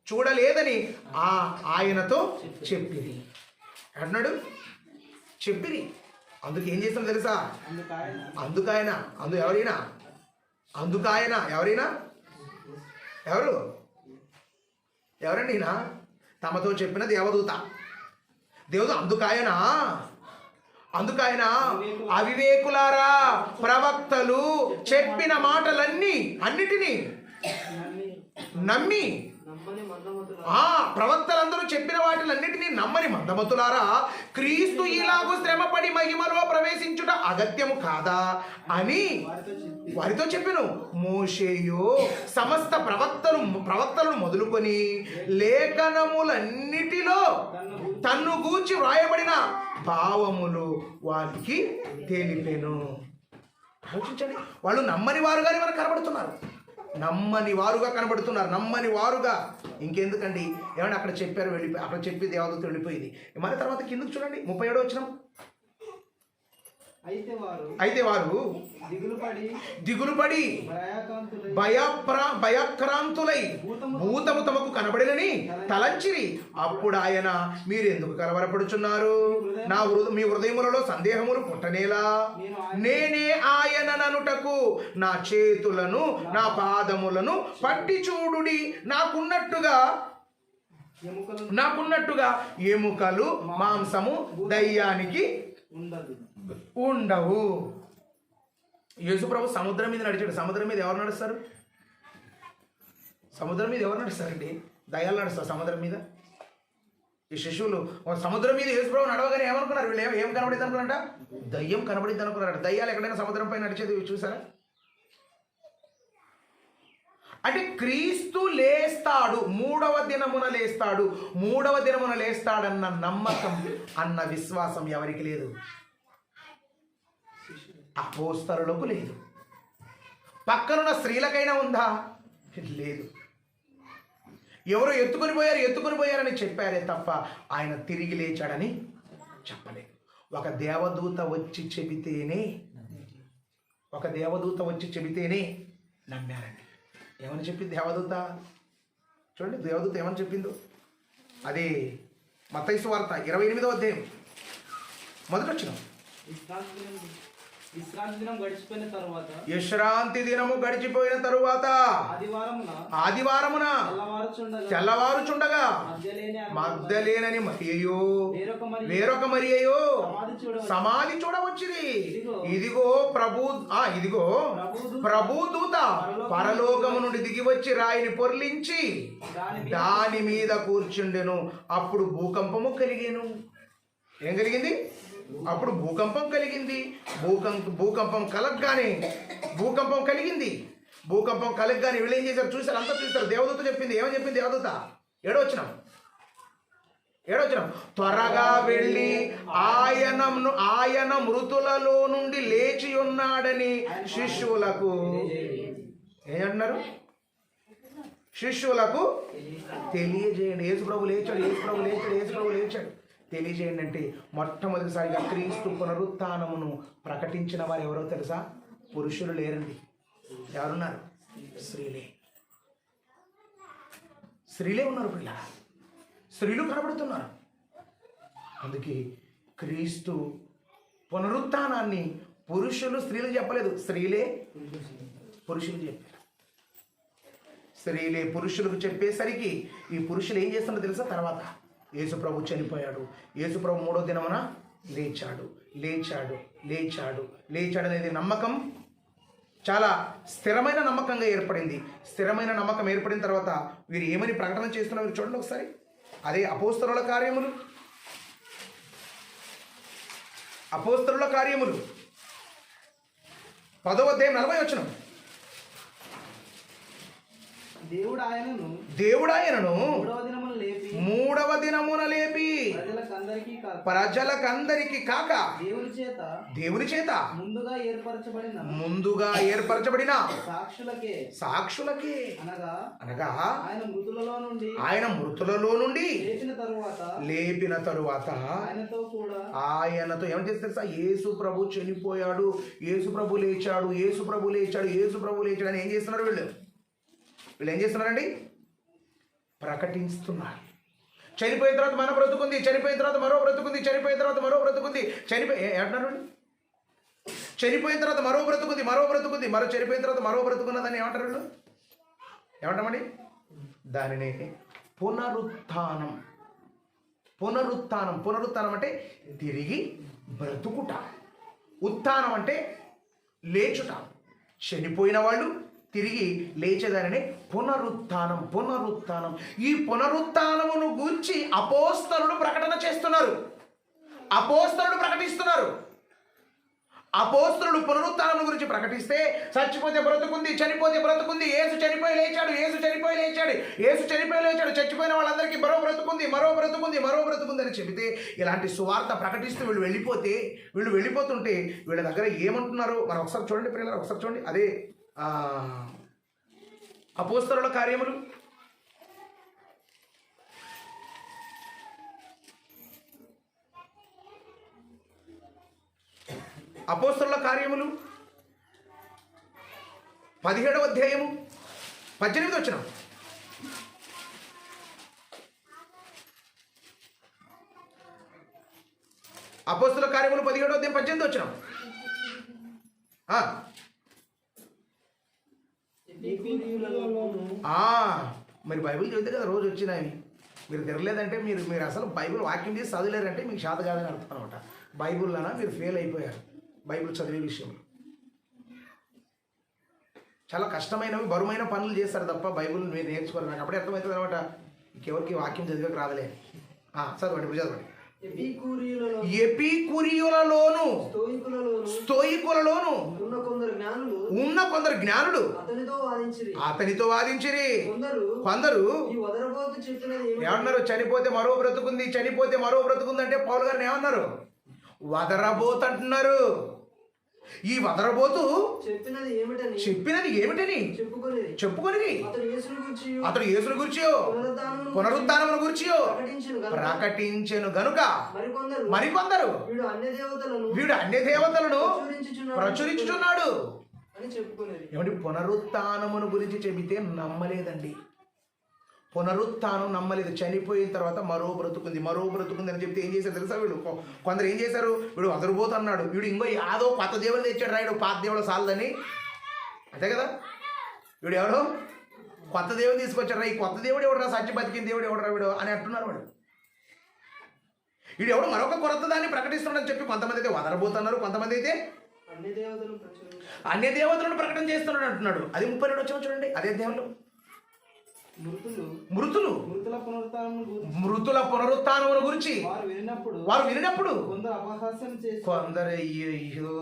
చూడలేదని ఆయనతో చెప్పిరి అన్నాడు. చెప్పిరి. అందుకు ఏం చేస్తాం తెలుసా? ఎవరైనా ఎవరండి ఈయన? తమతో చెప్పిన దేవదూత. దేవుడు అందుకాయన అవివేకులారా, ప్రవక్తలు చెప్పిన అన్నిటినీ నమ్మి ప్రవక్తలందరూ చెప్పిన వాటిలన్నిటినీ నమ్మని మందమతులారా, క్రీస్తు ఇలాగూ శ్రమపడి మహిమలో ప్రవేశించుట అగత్యము కాదా అని వారితో చెప్పెను. మోషేయు సమస్త ప్రవక్తలను మొదలుకొని లేఖనములన్నిటిలో తన్ను గూర్చి వ్రాయబడిన భావములు వారికి తెలిపెను. ఆలోచించండి, వాళ్ళు నమ్మని వారుగానే మనకు కనబడుతున్నారు. నమ్మని వారుగా. ఇంకెందుకండి? ఏమన్నా అక్కడ చెప్పారు, వెళ్ళిపోయి అక్కడ చెప్పి దేవదూత వెళ్ళిపోయింది. మన తర్వాత కిందకు చూడండి, 37వ వచనం. అయితే వారు దిగులుపడి భయక్రాంతులై భూతము తమకు కనబడినని తలంచిరి. అప్పుడు ఆయన, మీరు ఎందుకు కలవరపడుచున్నారు? మీ హృదయములలో సందేహములు పుట్టనేలా? నేనే ఆయన ననుటకు నా చేతులను నా పాదములను పట్టి చూడుడి. నాకున్నట్టుగా ఎముకలు మాంసము దయ్యానికి ఉండవు. యేసుప్రభు సముద్రం మీద నడిచాడు. సముద్రం మీద ఎవరు నడుస్తారు? నడుస్తారండి? దయ్యాలు నడుస్తారు సముద్రం మీద. ఈ శిశువులు సముద్రం మీద యేసుప్రభు నడవగానే ఏమనుకున్నారు? వీళ్ళు ఏం కనబడింది అనుకున్నారంట? దయ్యం కనబడింది అనుకున్నారట. దయ్యాలు ఎక్కడైనా సముద్రం పై నడిచేది చూసారా? అంటే క్రీస్తు లేస్తాడు, 3వ దినమున లేస్తాడన్న నమ్మకం అన్న విశ్వాసం ఎవరికి లేదు? అపోస్తలులకు లేదు. పక్కనున్న స్త్రీలకైనా ఉందా? లేదు. ఎవరో ఎత్తుకొని పోయారని చెప్పారే తప్ప ఆయన తిరిగి లేచాడని చెప్పలేదు. ఒక దేవదూత వచ్చి చెబితేనే నమ్మారండి. ఏమని చెప్పింది దేవదూత? చూడండి, దేవదూత ఏమని చెప్పిందో. అదే మత్తయి సువార్త 28వ అధ్యాయం మొదటి వచనం. విశ్రాంతి దినము గడిచిపోయిన తరువాత ఆదివారమున తెల్లవారుచుండగా మగ్దలేనని మరియయో వేరొక మరియయో సమాధి చూడవచ్చిరి. ఇదిగో ప్రభుదూత పరలోకము నుండి దిగి వచ్చి రాయిని పొర్లించి దాని మీద కూర్చుండెను. అప్పుడు భూకంపము కలిగేను. ఏం కలిగింది? అప్పుడు భూకంపం కలిగింది. భూకంపం కలగగానే వీళ్ళు ఏం చేశారు? చూశారు, అంతా చూస్తారు. దేవదూత చెప్పింది. ఏమని చెప్పింది దేవదూత? 7వ వచనం. త్వరగా వెళ్ళి ఆయన మృతులలో నుండి లేచి ఉన్నాడని శిష్యులకు ఏమంటున్నారు? శిష్యులకు తెలియజేయండి. యేసుప్రభు లేచాడు తెలియజేయండి అంటే మొట్టమొదటిసారిగా క్రీస్తు పునరుత్థానమును ప్రకటించిన వారు ఎవరో తెలుసా? పురుషులు లేరండి. ఎవరున్నారు? స్త్రీలే ఉన్నారు. స్త్రీలు కనబడుతున్నారు. అందుకే క్రీస్తు పునరుత్థానాన్ని స్త్రీలు చెప్పలేదు, పురుషులు చెప్పారు. స్త్రీలే పురుషులకు చెప్పేసరికి ఈ పురుషులు ఏం చేస్తున్నారో తెలుసా? తర్వాత యేసుప్రభు చనిపోయాడు. యేసుప్రభు 3వ దినమున లేచాడు అనేది నమ్మకం చాలా స్థిరమైన నమ్మకంగా ఏర్పడింది. స్థిరమైన నమ్మకం ఏర్పడిన తర్వాత వీరు ఏమని ప్రకటన చేస్తున్నారు చూడండి ఒకసారి. అదే అపోస్తలుల కార్యములు 10వ అధ్యాయం 40వ వచనం. దేవుడు ఆయనను మూడవ దినమున లేపి మూడవ దినమున లేపి ప్రజలకందరికీ కాక ప్రజలకందరికి కాక దేవుని చేత ముందుగా ముందుగా ఏర్పరచబడిన సాక్షులకే అనగా ఆయన మృతులలో నుండి లేపిన తరువాత ఆయనతో ఏమని చేస్తారు సార్? యేసు ప్రభు చనిపోయాడు, యేసు ప్రభు లేచాడు, యేసు ప్రభు లేచాడు, యేసు ప్రభు లేచాడు అని ఏం చేస్తున్నారు వీళ్ళు ఏం చేస్తున్నారండి? ప్రకటిస్తున్నారు. చనిపోయిన తర్వాత మన బ్రతుకుంది, చనిపోయిన తర్వాత మరో బ్రతుకుంది, చనిపోయిన తర్వాత మరో బ్రతుకుంది, ఏమంటున్నారు? చనిపోయిన తర్వాత మరో బ్రతుకుంది, మరో బ్రతుకుంది, మరో చనిపోయిన తర్వాత మరో బ్రతుకున్నదని ఏమంటారు వీళ్ళు? ఏమంటామండి? దానిని పునరుత్థానం. పునరుత్థానం పునరుత్థానం అంటే తిరిగి బ్రతుకుట. ఉత్థానం అంటే లేచుట. చనిపోయిన వాళ్ళు తిరిగి లేచేదానిని పునరుత్థానం. పునరుత్థానం. ఈ పునరుత్థానమును గూర్చి అపోస్తలులు ప్రకటన చేస్తున్నారు, అపోస్తలులు ప్రకటిస్తున్నారు. అపోస్తలులు పునరుత్థానం గురించి ప్రకటిస్తే చచ్చిపోతే బ్రతుకుంది, చనిపోతే బ్రతుకుంది, యేసు చనిపోయి లేచాడు, యేసు చనిపోయి లేచాడు, యేసు చనిపోయి లేచాడు, చచ్చిపోయిన వాళ్ళందరికీ మరో బ్రతుకుంది, మరో బ్రతుకుంది, మరో బ్రతుకుంది అని చెబితే ఇలాంటి సువార్త ప్రకటిస్తూ వీళ్ళు వెళ్ళిపోతుంటే వీళ్ళ దగ్గర ఏమంటున్నారు? మనం ఒకసారి చూడండి ప్రియులారా, ఒకసారి చూడండి. అదే అపోస్తలుల కార్యములు అపోస్తలుల కార్యములు 17వ అధ్యాయము 18వ వచనం. అపోస్తలుల కార్యములు 17వ అధ్యాయం 18వ వచనం. మరి బైబిల్ చదివితే కదా రోజు వచ్చినాయి. మీరు తిరగలేదంటే మీరు అసలు బైబిల్ వాక్యం చేసి చదవలేరంటే మీకు శాత కాదని అర్థం అనమాట. బైబిల్లోనా మీరు ఫెయిల్ అయిపోయారు. బైబిల్ చదివే విషయంలో చాలా కష్టమైనవి బరువైన పనులు చేస్తారు తప్ప బైబిల్ మీరు నేర్చుకోరు. నాకు అప్పుడే అర్థమవుతుంది అనమాట. ఇంకెవరికి వాక్యం చదివేకి రాదలే. చదవండి, ఇప్పుడు చదవండి. ఎపికూరియులలోను స్తోయికులలోను ఉన్న కొందరు జ్ఞానులు అతనితో వాదించిరి. కొందరు ఏమన్నారు? చనిపోతే మరో బ్రతుకుంది, చనిపోతే మరో బ్రతుకుంది అంటే పౌలు గారిని ఏమన్నారు? వదరబోతు అంటున్నారు. ఈ వదరబోతు చెప్పినది ఏమిటని చెప్పుకొని అతడు యేసును గురించియో పునరుత్థానమును గురించియో ప్రకటించెను గనుక మరికొందరు వీడు అన్య దేవతలను ప్రచురించుచున్నాడు ఏమంటే పునరుత్థానమును గురించి చెబితే నమ్మలేదండి. పునరుత్థానం నమ్మలేదు. చనిపోయిన తర్వాత మరో బ్రతుకుంది అని చెప్తే ఏం చేశారు తెలుసా? వీడు కొందరు ఏం చేశారు? వీడు వదరబోతు అన్నాడు. వీడు ఇంకో యాదో కొత్త దేవుడు తెచ్చాడు రాయుడు, పాత దేవుడు సాలదని. అంతే కదా? వీడు ఎవడో కొత్త దేవుడు తీసుకొచ్చాడు రా. ఈ కొత్త దేవుడు ఎవడరా? సత్య బతికిన దేవుడు ఎవడరా వీడు అని అంటున్నారు. వీడు ఎవడు మరొక కొత్త దాన్ని ప్రకటిస్తున్నాడని చెప్పి కొంతమంది అయితే వదరబోతున్నారు, కొంతమంది అయితే అన్య దేవతలను ప్రకటన చేస్తున్నాడు అంటున్నాడు. అది 32 వచ్చిన చూడండి. అదే దేవుళ్ళు మృతుల పునరుత్థానమును గురించి వారు వినినప్పుడు కొందరు అయ్యో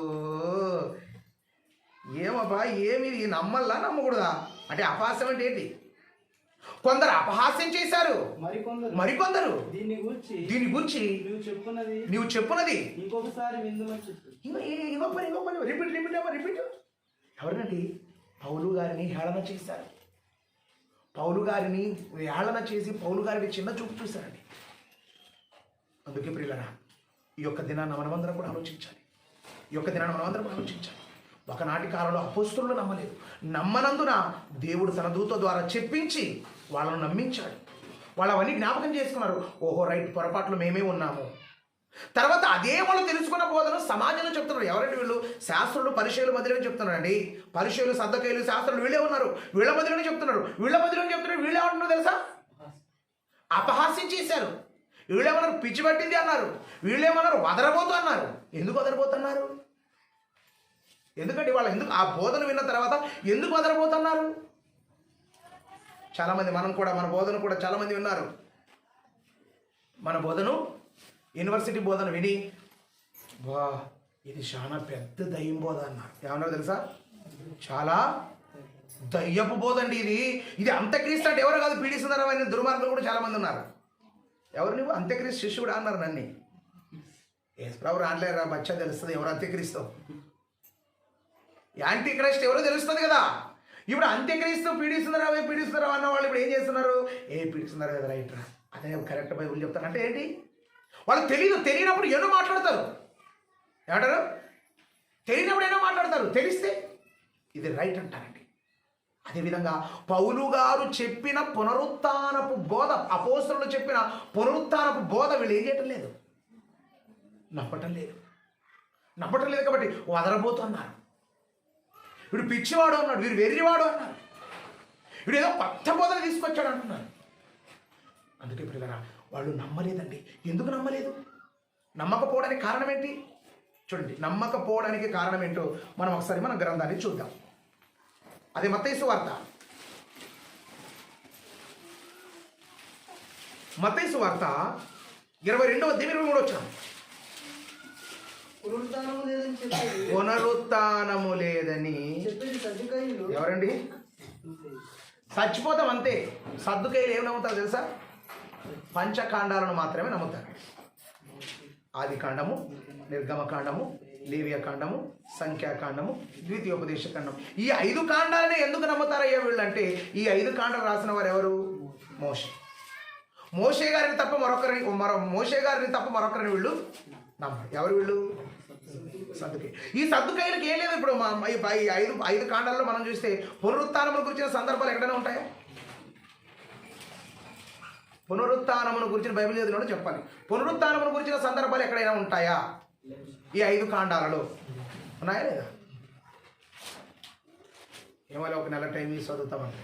ఏమబ్బా ఏమి నమ్మల్లా నమ్మకూడదా అంటే అపహాస్యం అంటే ఏంటి? కొందరు అపహాస్యం చేశారు, మరికొందరు దీని గురించి నువ్వు చెప్పున్నది రిపీట్. ఎవరినండి? పౌలు గారిని హేళన చేశారు. పౌలు గారిని హేళన చేసి పౌలు గారిని చిన్న చూపు చూశారండి. అందుకే ప్రియులారా, ఈ యొక్క దినాన్ని మనమందరం కూడా ఆలోచించాలి. ఒకనాటి కాలంలో అపోస్తలులు నమ్మలేదు. నమ్మనందున దేవుడు తన దూత ద్వారా చెప్పించి వాళ్ళను నమ్మించాడు. వాళ్ళు అవన్నీ జ్ఞాపకం చేసుకున్నారు. ఓహో రైట్, పొరపాట్లు మేమే ఉన్నాము. తర్వాత అదే వాళ్ళు తెలుసుకున్న బోధన సమాజంలో చెప్తున్నారు. ఎవరంటే వీళ్ళు? శాస్త్రులు పరిచయుల మధ్యలో చెప్తున్నారండి. పరిచయులు, సద్దకయులు, శాస్త్రులు వీళ్ళే ఉన్నారు. వీళ్ళ మధ్యలోనే చెప్తున్నారు. వీళ్ళే అంటున్నారు తెలుసా? అపహాస్యం చేశారు. వీళ్ళేమన్నారు? పిచ్చి పట్టింది అన్నారు. వీళ్ళేమన్నారు? వదరబోతు అన్నారు. ఎందుకు వదరబోతున్నారు? ఎందుకంటే వాళ్ళు ఆ బోధన విన్న తర్వాత ఎందుకు వదరబోతున్నారు? చాలామంది మన బోధన కూడా చాలామంది విన్నారు. మన బోధను యూనివర్సిటీ బోధన విని వా ఇది చాలా పెద్ద దయ్యం బోధ అన్నారు. ఏమన్నారు తెలుసా? చాలా దయ్యపు బోధ అండి ఇది అంత్యక్రీస్తు అంటే ఎవరో కాదు, పీడి సుందరమైన దుర్మార్గులు కూడా చాలామంది ఉన్నారు. ఎవరు నువ్వు? అంత్యక్రీస్తు శిష్యుడు అన్నారు నన్ను. యేసుప్రభు రానలేరా బచ్చా, తెలుస్తుంది ఎవరు అంత్యక్రీస్తు. యాంటీ క్రైస్ట్ ఎవరో తెలుస్తుంది కదా. ఇప్పుడు అంత్యక్రీస్తు పీడిస్తున్నారా అన్న వాళ్ళు ఇప్పుడు ఏం చేస్తున్నారు? పీడిస్తున్నారు కదా, రైట్ రా, అదే కరెక్ట్ బైబుల్ చెప్తాను అంటే ఏంటి? వాళ్ళకి తెలియనప్పుడు ఎన్నో మాట్లాడతారు. ఏమంటారు? తెలియనప్పుడు ఎన్నో మాట్లాడతారు, తెలిస్తే ఇది రైట్ అంటారండి. అదేవిధంగా పౌలు గారు చెప్పిన పునరుత్థానపు బోధ, అపోస్తలులు చెప్పిన పునరుత్థానపు బోధ వీళ్ళు ఏం చేయటం లేదు, నమ్మటం లేదు కాబట్టి వదలబోతున్నారు. వీడు పిచ్చివాడు అన్నాడు, వీడు వెర్రివాడు అన్నారు, వీడు ఏదో కొత్త బోధన తీసుకొచ్చాడు అంటున్నారు. అందుకే పిల్లరా వాళ్ళు నమ్మలేదండి. ఎందుకు నమ్మలేదు? నమ్మకపోవడానికి కారణం ఏంటి? చూడండి, నమ్మకపోవడానికి కారణం ఏంటో మనం గ్రంథాన్ని చూద్దాం. అది మత్తయి సువార్త 22వ అధ్యాయం 23వ వచనం. పునరుత్థానము లేదని ఎవరండి? చచ్చిపోతాం అంతే. సద్దుకైలు ఏమి నమ్ముతారు తెలుసా? పంచకాండాలను మాత్రమే నమ్ముతారు. ఆదికాండము, నిర్గమకాండము, లేవియకాండము, సంఖ్యాకాండము, ద్వితీయోపదేశకాండం. ఈ 5 కాండాలనే ఎందుకు నమ్ముతారయ్యా వీళ్ళు అంటే, ఈ 5 కాండాలు రాసిన వారు ఎవరు? మోషే గారిని తప్ప మరొకరిని వీళ్ళు నమ్మరు. ఎవరు వీళ్ళు? సద్దుకై. ఈ సద్దుకైలకు ఏం లేదు. ఇప్పుడు ఐదు కాండాల్లో మనం చూస్తే పునరుత్థానమును గురించిన సందర్భాలు ఎక్కడైనా ఉంటాయా? పునరుత్థానమును గురించిన బైబిల్ చదివినప్పుడు చెప్పాలి. పునరుత్థానమును గురించిన సందర్భాలు ఎక్కడైనా ఉంటాయా? ఈ 5 కాండాలలో ఉన్నాయా లేదా? ఏమో ఒక నెల టైం ఇచ్చి చదువుతామంటే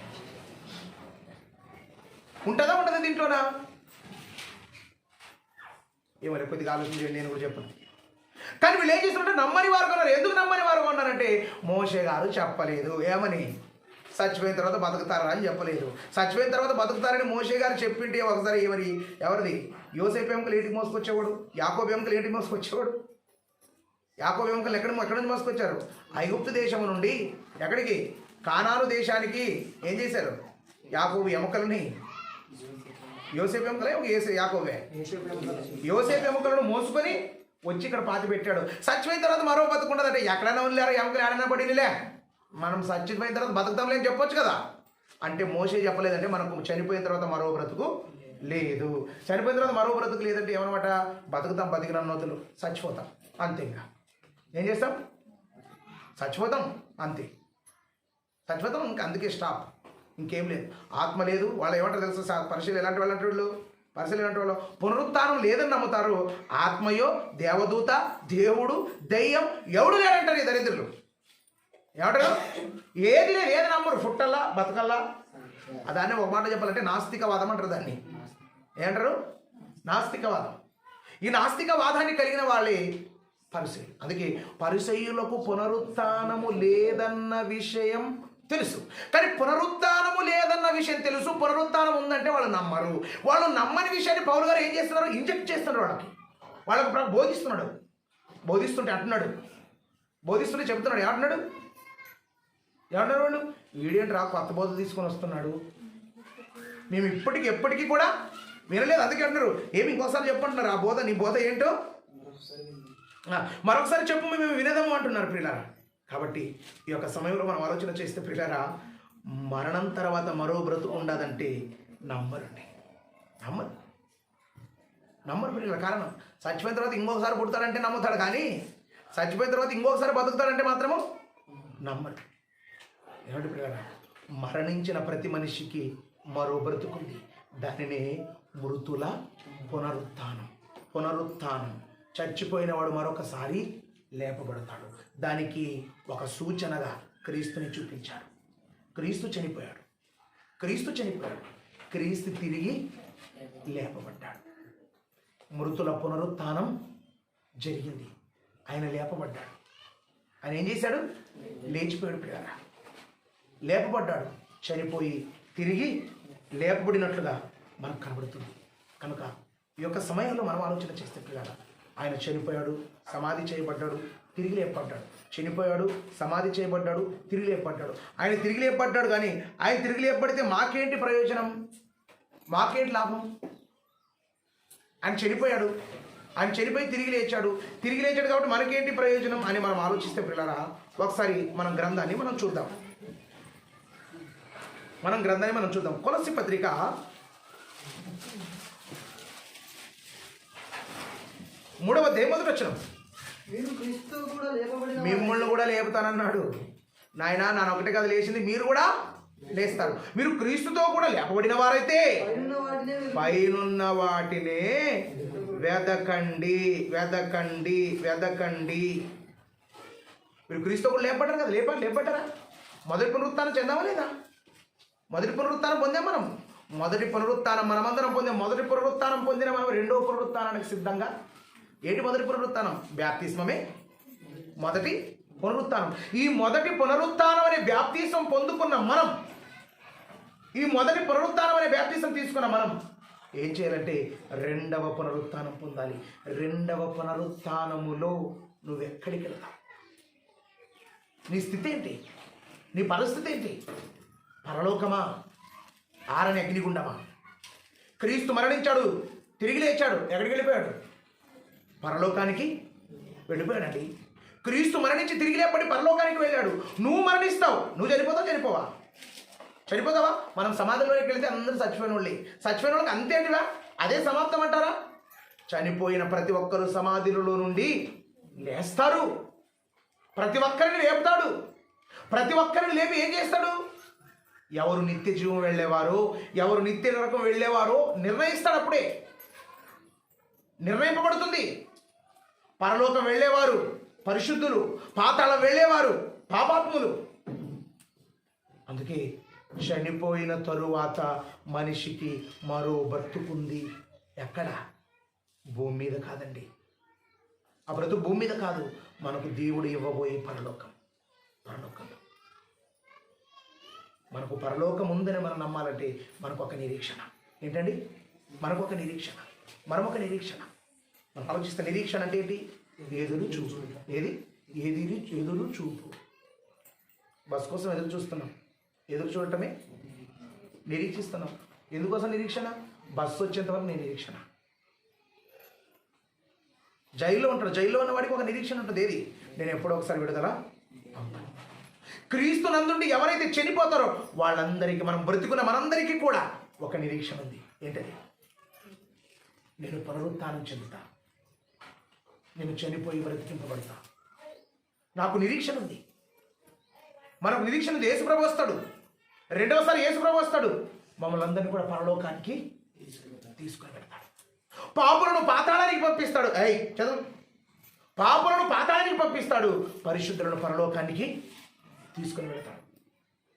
ఉంటుందా దీంట్లోనా? ఏమో కొద్దిగా ఆలోచన చేయండి, నేను కూడా చెప్పను. కానీ వీళ్ళు ఏం చేస్తున్నారంటే నమ్మని వారు కొన్నారు. ఎందుకు నమ్మని వారు కొన్నారంటే మోషే గారు చెప్పలేదు. ఏమని? చచ్చిపోయిన తర్వాత బతుకుతారా అని చెప్పలేదు. చచ్చిపోయిన తర్వాత బతుకుతారని మోషే గారు చెప్పింటే ఒకసారి ఎవరిది? యోసేపు ఎముకలు ఏంటికి మోసుకొచ్చేవాడు? యాకోబు ఎముకలు ఏంటికి మోసుకొచ్చేవాడు? యాకోబు ఎముకలు ఎక్కడి నుంచి మోసుకొచ్చారు? ఐగుప్తు దేశము నుండి ఎక్కడికి? కానాను దేశానికి ఏం చేశారు? యాకోబు ఎముకలని, యోసేపు ఎముకలే యోసేపు ఎముకలను మోసుకొని వచ్చి ఇక్కడ పాతి పెట్టాడు. చచ్చిపోయిన తర్వాత మరో బతుకుండదంటే ఎక్కడైనా ఉండలేరా? ఎముకలు ఏడైనా పడిలే, మనం చచ్చిపోయిన తర్వాత బతుకుతాంలే అని చెప్పొచ్చు కదా. అంటే మోషే చెప్పలేదంటే మనకు చనిపోయిన తర్వాత మరో బ్రతుకు లేదు. చనిపోయిన తర్వాత మరో బ్రతుకు లేదంటే ఏమన్నమాట? బతుకుతాం, బతికిన నోతులు, చచ్చిపోతాం అంతే. ఇంకా ఏం చేస్తాం? చచ్చిపోతాం అంతే. చచ్చిపోతాం ఇంకా, అందుకే స్టాప్, ఇంకేం లేదు. ఆత్మ లేదు. వాళ్ళు ఏమంటారు తెలుసు? పరిశీలి ఎలాంటి వాళ్ళు అంటే వీళ్ళు పునరుత్థానం లేదని నమ్ముతారు. ఆత్మయో, దేవదూత, దేవుడు, దయ్యం ఎవడు లేడంటారు ఈ దరిద్రులు. ఏమంటారు? ఏది లేదు, ఏది నమ్మరు. ఫుట్టల్లా బతకల్లా. దాన్ని ఒక మాట చెప్పాలంటే నాస్తికవాదం అంటారు దాన్ని. ఏమంటారు? నాస్తికవాదం. ఈ నాస్తికవాదాన్ని కలిగిన వాళ్ళే పరిసయ్యులు. అందుకే పరిసయ్యులకు పునరుత్థానము లేదన్న విషయం తెలుసు, కానీ పునరుత్థానము లేదన్న విషయం తెలుసు. పునరుత్థానం ఉందంటే వాళ్ళు నమ్మరు. వాళ్ళు నమ్మని విషయాన్ని పౌలు గారు ఏం చేస్తున్నారు? ఇంజెక్ట్ చేస్తున్నారు వాళ్ళకి బోధిస్తున్నాడు. బోధిస్తుంటే చెప్తున్నాడు. ఏమంటున్నాడు వాళ్ళు? వీడేంటి రా కొత్త బోధ తీసుకొని వస్తున్నాడు, మేము ఎప్పటికీ కూడా వినలేదు, అందుకే అంటున్నారు. ఏమి ఇంకోసారి చెప్పంటున్నారు? ఆ బోధ, నీ బోధ ఏంటో మరొకసారి చెప్పు, మేము వినేదాము అంటున్నారు ప్రియులారా. కాబట్టి ఈ యొక్క సమయంలో మనం ఆలోచన చేస్తే ప్రియులారా, మరణం తర్వాత మరో బ్రతుకు ఉండదంటే నమ్మరు ప్రియులారా. కారణం, చచ్చిపోయిన తర్వాత ఇంకొకసారి పుడతాడంటే నమ్ముతాడు, కానీ చచ్చిపోయిన తర్వాత ఇంకొకసారి బతుకుతాడంటే మాత్రము నమ్మరు. ఏమంటే ప్రియులారా, మరణించిన ప్రతి మనిషికి మరో బ్రతుకుంది. దానినే మృతుల పునరుత్థానం. చచ్చిపోయిన వాడు మరొకసారి లేపబడతాడు. దానికి ఒక సూచనగా క్రీస్తుని చూపించాడు. క్రీస్తు చనిపోయాడు, క్రీస్తు తిరిగి లేపబడ్డాడు. మృతుల పునరుత్థానం జరిగింది. ఆయన లేపబడ్డాడు. ఆయన ఏం చేశాడు? లేచిపోయాడు ప్రియారా. లేపబడ్డాడు, చనిపోయి తిరిగి లేపబడినట్లుగా మనకు కనబడుతుంది. కనుక ఈ యొక్క సమయంలో మనం ఆలోచన చేస్తే ప్రియారా, ఆయన చనిపోయాడు, సమాధి చేయబడ్డాడు, తిరిగి లేపబడ్డాడు. చనిపోయాడు, సమాధి చేయబడ్డాడు, తిరిగి లేపబడ్డాడు. ఆయన తిరిగి లేపబడ్డాడు, కానీ ఆయన తిరిగి లేపబడితే మాకేంటి ప్రయోజనం? మాకేంటి లాభం? ఆయన చనిపోయాడు, ఆయన చనిపోయి తిరిగి లేచాడు కాబట్టి మనకేంటి ప్రయోజనం అని మనం ఆలోచిస్తే పిల్లరా, ఒకసారి మనం గ్రంథాన్ని చూద్దాం. కొలస్సీ పత్రిక 3వ అధ్యాయం 1వ వచనం. మీరు క్రీస్తుతో కూడా లేపబడిన మిమ్మల్ని కూడా లేపుతానన్నాడు. నాయనా నాన్న ఒకటే కదా లేచింది, మీరు కూడా లేస్తారు. మీరు క్రీస్తుతో కూడా లేపబడిన వారైతే పైనున్న వాటినే పైనున్న వాటినే వెదకండి. మీరు క్రీస్తు కూడా లేపడ్డారు కదా, లేపడ్డారా? మొదటి పునరుత్థానం చెందామా లేదా? మొదటి పునరుత్థానం పొందాం మనం. మొదటి పునరుత్థానం మనమందరం పొందాం. మొదటి పునరుత్థానం పొందిన మనం రెండవ పునరుత్థానానికి సిద్ధంగా. ఏంటి మొదటి పునరుత్థానం? బ్యాప్తిస్మమే మొదటి పునరుత్థానం. ఈ మొదటి పునరుత్థానం అనే బ్యాప్తిస్మం పొందుకున్న మనం, ఈ మొదటి పునరుత్థానం అనే బ్యాప్తిస్మం తీసుకున్న మనం ఏం చేయాలంటే రెండవ పునరుత్థానం పొందాలి. రెండవ పునరుత్థానములో నువ్వెక్కడికి వెళ్తావు? నీ స్థితి ఏంటి? నీ పరిస్థితి ఏంటి? పరలోకమా, ఆరని అగ్నిగుండమా? క్రీస్తు మరణించాడు, తిరిగి లేచాడు. ఎక్కడికి వెళ్ళిపోయాడు? పరలోకానికి వెళ్ళిపోయాడండి. క్రీస్తు మరణించి తిరిగి లేపడి పరలోకానికి వెళ్ళాడు. నువ్వు మరణిస్తావు, నువ్వు చనిపోతావా? మనం సమాధిలోకి వెళ్తే అందరూ చచ్చిపోయిన వాళ్ళకి అంతేంటివా? అదే సమాప్తం అంటారా? చనిపోయిన ప్రతి ఒక్కరూ సమాధులలో నుండి లేస్తారు. ప్రతి ఒక్కరిని లేపుతాడు. ప్రతి ఒక్కరిని లేపి ఏం చేస్తాడు? ఎవరు నిత్య జీవం వెళ్ళేవారో, ఎవరు నిత్య నరకం వెళ్ళేవారో నిర్ణయిస్తాడు. అప్పుడే నిర్ణయింపబడుతుంది. పరలోకం వెళ్ళేవారు పరిశుద్ధులు, పాతాళం వెళ్ళేవారు పాపాత్ములు. అందుకే చనిపోయిన తరువాత మనిషికి మరో బ్రతుకుంది. ఎక్కడ? భూమి మీద కాదండి. ఆ బ్రతుకు భూమి మీద కాదు, మనకు దేవుడు ఇవ్వబోయే పరలోకంలో. మనకు పరలోకం ఉందని మనం నమ్మాలంటే మనకు ఒక నిరీక్షణ. ఏంటండి? మనమొక నిరీక్షణ. మనం ఆలోచిస్తే నిరీక్షణ అంటే ఏంటి? ఎదురు చూపు. ఎదురు చూపు. బస్ కోసం ఎదురు చూస్తున్నాం. ఎదురు చూడటమే నిరీక్షిస్తున్నాం. ఎందుకోసం నిరీక్షణ? బస్సు వచ్చేంత వరకు నిరీక్షణ. జైల్లో ఉంటాడు. జైల్లో ఉన్న వాడికి ఒక నిరీక్షణ ఉంటుంది. ఏది? నేను ఎప్పుడో ఒకసారి విడుదల అవుతాను. క్రీస్తు నందుండి ఎవరైతే చనిపోతారో వాళ్ళందరికీ, మనం బ్రతుకున్న మనందరికీ కూడా ఒక నిరీక్షణ ఉంది. ఏంటది? నేను పునరుత్థానం చెందుతా, నేను చనిపోయి బ్రతికింపబడతా. నాకు నిరీక్షణ ఉంది. మనకు నిరీక్షణ ఉంది. యేసుప్రభు వస్తాడు, రెండవసారి యేసుప్రభు వస్తాడు, మమ్మల్ని అందరినీ కూడా పరలోకానికి తీసుకొని వెళ్తాడు. పాపులను పాతాళానికి పంపిస్తాడు. పాపులను పాతాళానికి పంపిస్తాడు, పరిశుద్ధులను పరలోకానికి తీసుకొని వెళ్తాడు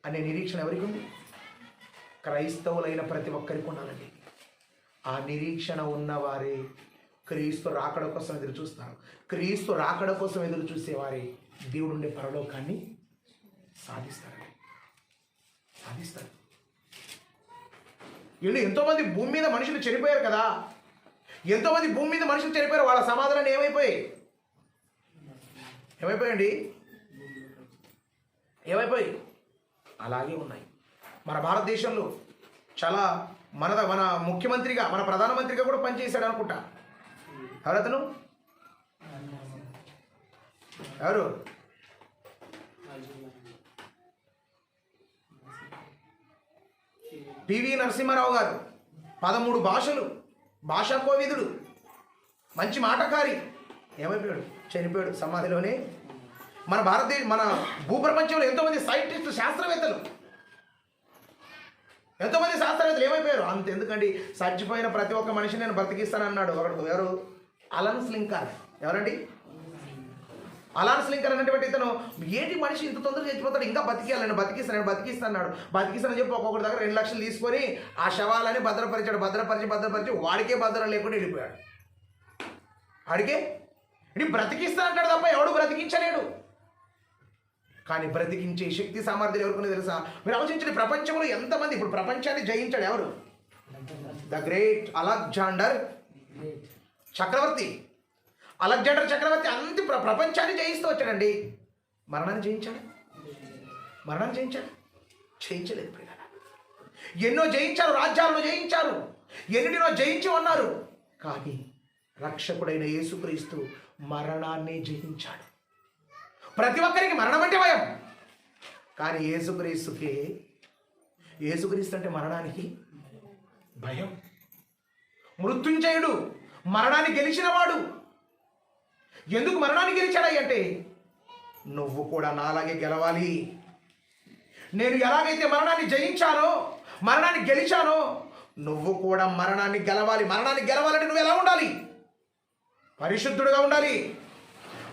అనే నిరీక్షణ ఎవరికి ఉంది? క్రైస్తవులైన ప్రతి ఒక్కరికి ఉండాలండి. ఆ నిరీక్షణ ఉన్నవారే క్రీస్తు రాకడ కోసం ఎదురు చూస్తారు. క్రీస్తు రాకడ కోసం ఎదురు చూసేవారే దేవుడు ఉండే పరలోకాన్ని సాధిస్తారు. వీళ్ళు ఎంతోమంది భూమి మీద మనుషులు చనిపోయారు కదా, ఎంతోమంది భూమి మీద మనుషులు చనిపోయారు. వాళ్ళ సమాధానాలు ఏమైపోయాయండి? అలాగే ఉన్నాయి. మన భారతదేశంలో చాలా మన ముఖ్యమంత్రిగా, మన ప్రధానమంత్రిగా కూడా పనిచేశాడు అనుకుంటా. ఎవరతను? ఎవరు? పివి నరసింహారావు గారు. 13 భాషలు, భాషా కోవిదుడు, మంచి మాటకారి. ఏమైపోయాడు? చనిపోయాడు సమాధిలోనే. మన భూప్రపంచంలో ఎంతోమంది సైంటిస్టులు, శాస్త్రవేత్తలు ఏమైపోయారు? అంతెందుకండి, చచ్చిపోయిన ప్రతి ఒక్క మనిషిని నేను బ్రతికిస్తానన్నాడు ఒకడు. ఎవరు? అలన్ స్లింకర్. ఎవరండి? అలాన్ స్లింకర్ అనేటువంటి ఇతను ఏంటి మనిషి ఇంత తొందరగా చచ్చిపోతాడు, ఇంకా బతికియాలి, నేను బతికిస్తానని చెప్పి ఒక్కొక్కటి దగ్గర 2 లక్షలు తీసుకొని ఆ శవాలని భద్రపరిచి వాడికే భద్రం లేకుండా వెళ్ళిపోయాడు. వాడికే బ్రతికిస్తా అంటాడు తప్ప ఎవడు బ్రతికించలేడు. కానీ బ్రతికించే శక్తి సామర్థ్యం ఎవరికో తెలుసా? మీరు ఆలోచించండి, ప్రపంచంలో ఎంతమంది ఇప్పుడు ప్రపంచాన్ని జయించాడు ఎవరు? ద గ్రేట్ అలెగ్జాండర్ చక్రవర్తి. అలెగ్జాండర్ చక్రవర్తి అంత ప్రపంచాన్ని జయిస్తూ వచ్చాడండి. మరణాన్ని జయించాడు? జయించలేదు. ఎన్నో జయించారు, రాజ్యాలను జయించారు, ఎన్నిటినో జయించి ఉన్నారు. కానీ రక్షకుడైన యేసుక్రీస్తు మరణాన్ని జయించాడు. ప్రతి ఒక్కరికి మరణం అంటే భయం, కానీ యేసుక్రీస్తు అంటే మరణానికి భయం. మృత్యుంజయుడు, మరణాన్ని గెలిచినవాడు. ఎందుకు మరణాన్ని గెలిచాడు అంటే నువ్వు కూడా నాలాగే గెలవాలి. నేను ఎలాగైతే మరణాన్ని జయించానో, మరణాన్ని గెలిచానో, నువ్వు కూడా మరణాన్ని గెలవాలి. మరణాన్ని గెలవాలంటే నువ్వు ఎలా ఉండాలి? పరిశుద్ధుడుగా ఉండాలి.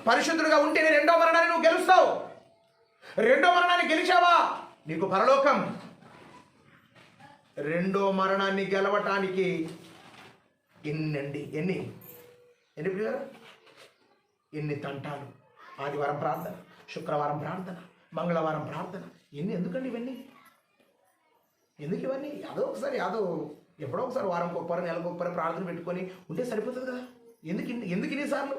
పరిశుద్ధుడుగా ఉంటేనే రెండో మరణాన్ని నువ్వు గెలుస్తావు. రెండో మరణాన్ని గెలిచావా నీకు పరలోకం. రెండో మరణాన్ని గెలవటానికి ఎన్ని తంటాలు. ఆదివారం ప్రార్థన, శుక్రవారం ప్రార్థన, మంగళవారం ప్రార్థన. ఎందుకండి ఇవన్నీ? ఎందుకు ఇవన్నీ? ఎప్పుడో ఒకసారి వారంకి ఒక్కరు, నెలకు ఒక్కరు ప్రార్థన పెట్టుకొని ఉంటే సరిపోతుంది కదా. ఎందుకు ఇన్నిసార్లు?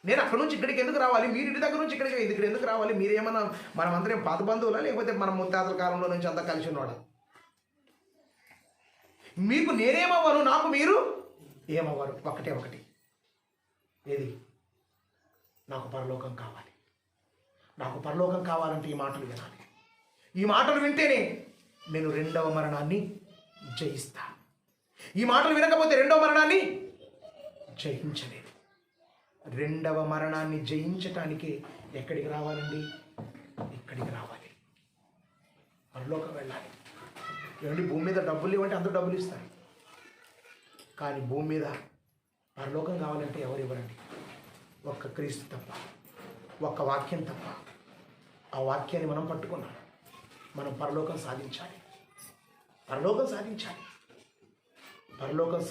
నేను అక్కడి నుంచి ఇక్కడికి ఎందుకు రావాలి? మీరు ఇంటి దగ్గర నుంచి ఇక్కడికి ఇక్కడ ఎందుకు రావాలి? మీరేమన్నా మనమందరం పాత బంధువులా, లేకపోతే మన ముత్తాతల కాలంలో నుంచి అంతా కలిసి ఉన్నవాడు? మీకు నేనేమవ్వను, నాకు మీరు ఏమవ్వరు. ఒకటి ఏది? నాకు పరలోకం కావాలి. నాకు పరలోకం కావాలంటే ఈ మాటలు వినాలి. ఈ మాటలు వింటేనే నేను రెండవ మరణాన్ని జయిస్తా. ఈ మాటలు వినకపోతే రెండవ మరణాన్ని జయించలేదు. రెండవ మరణాన్ని జయించటానికి ఎక్కడికి రావాలండి? ఇక్కడికి రావాలి. పరలోకం వెళ్ళాలి. ఏమండి, భూమి మీద డబ్బులు ఇవ్వంటే అందరూ డబ్బులు ఇస్తారు, కానీ భూమి మీద పరలోకం కావాలంటే ఎవరు ఇవ్వరండి? ఒక్క క్రీస్తు తప్ప, ఒక్క వాక్యం తప్ప. ఆ వాక్యాన్ని మనం పట్టుకున్నాం. మనం పరలోకం సాధించాలి. పరలోకం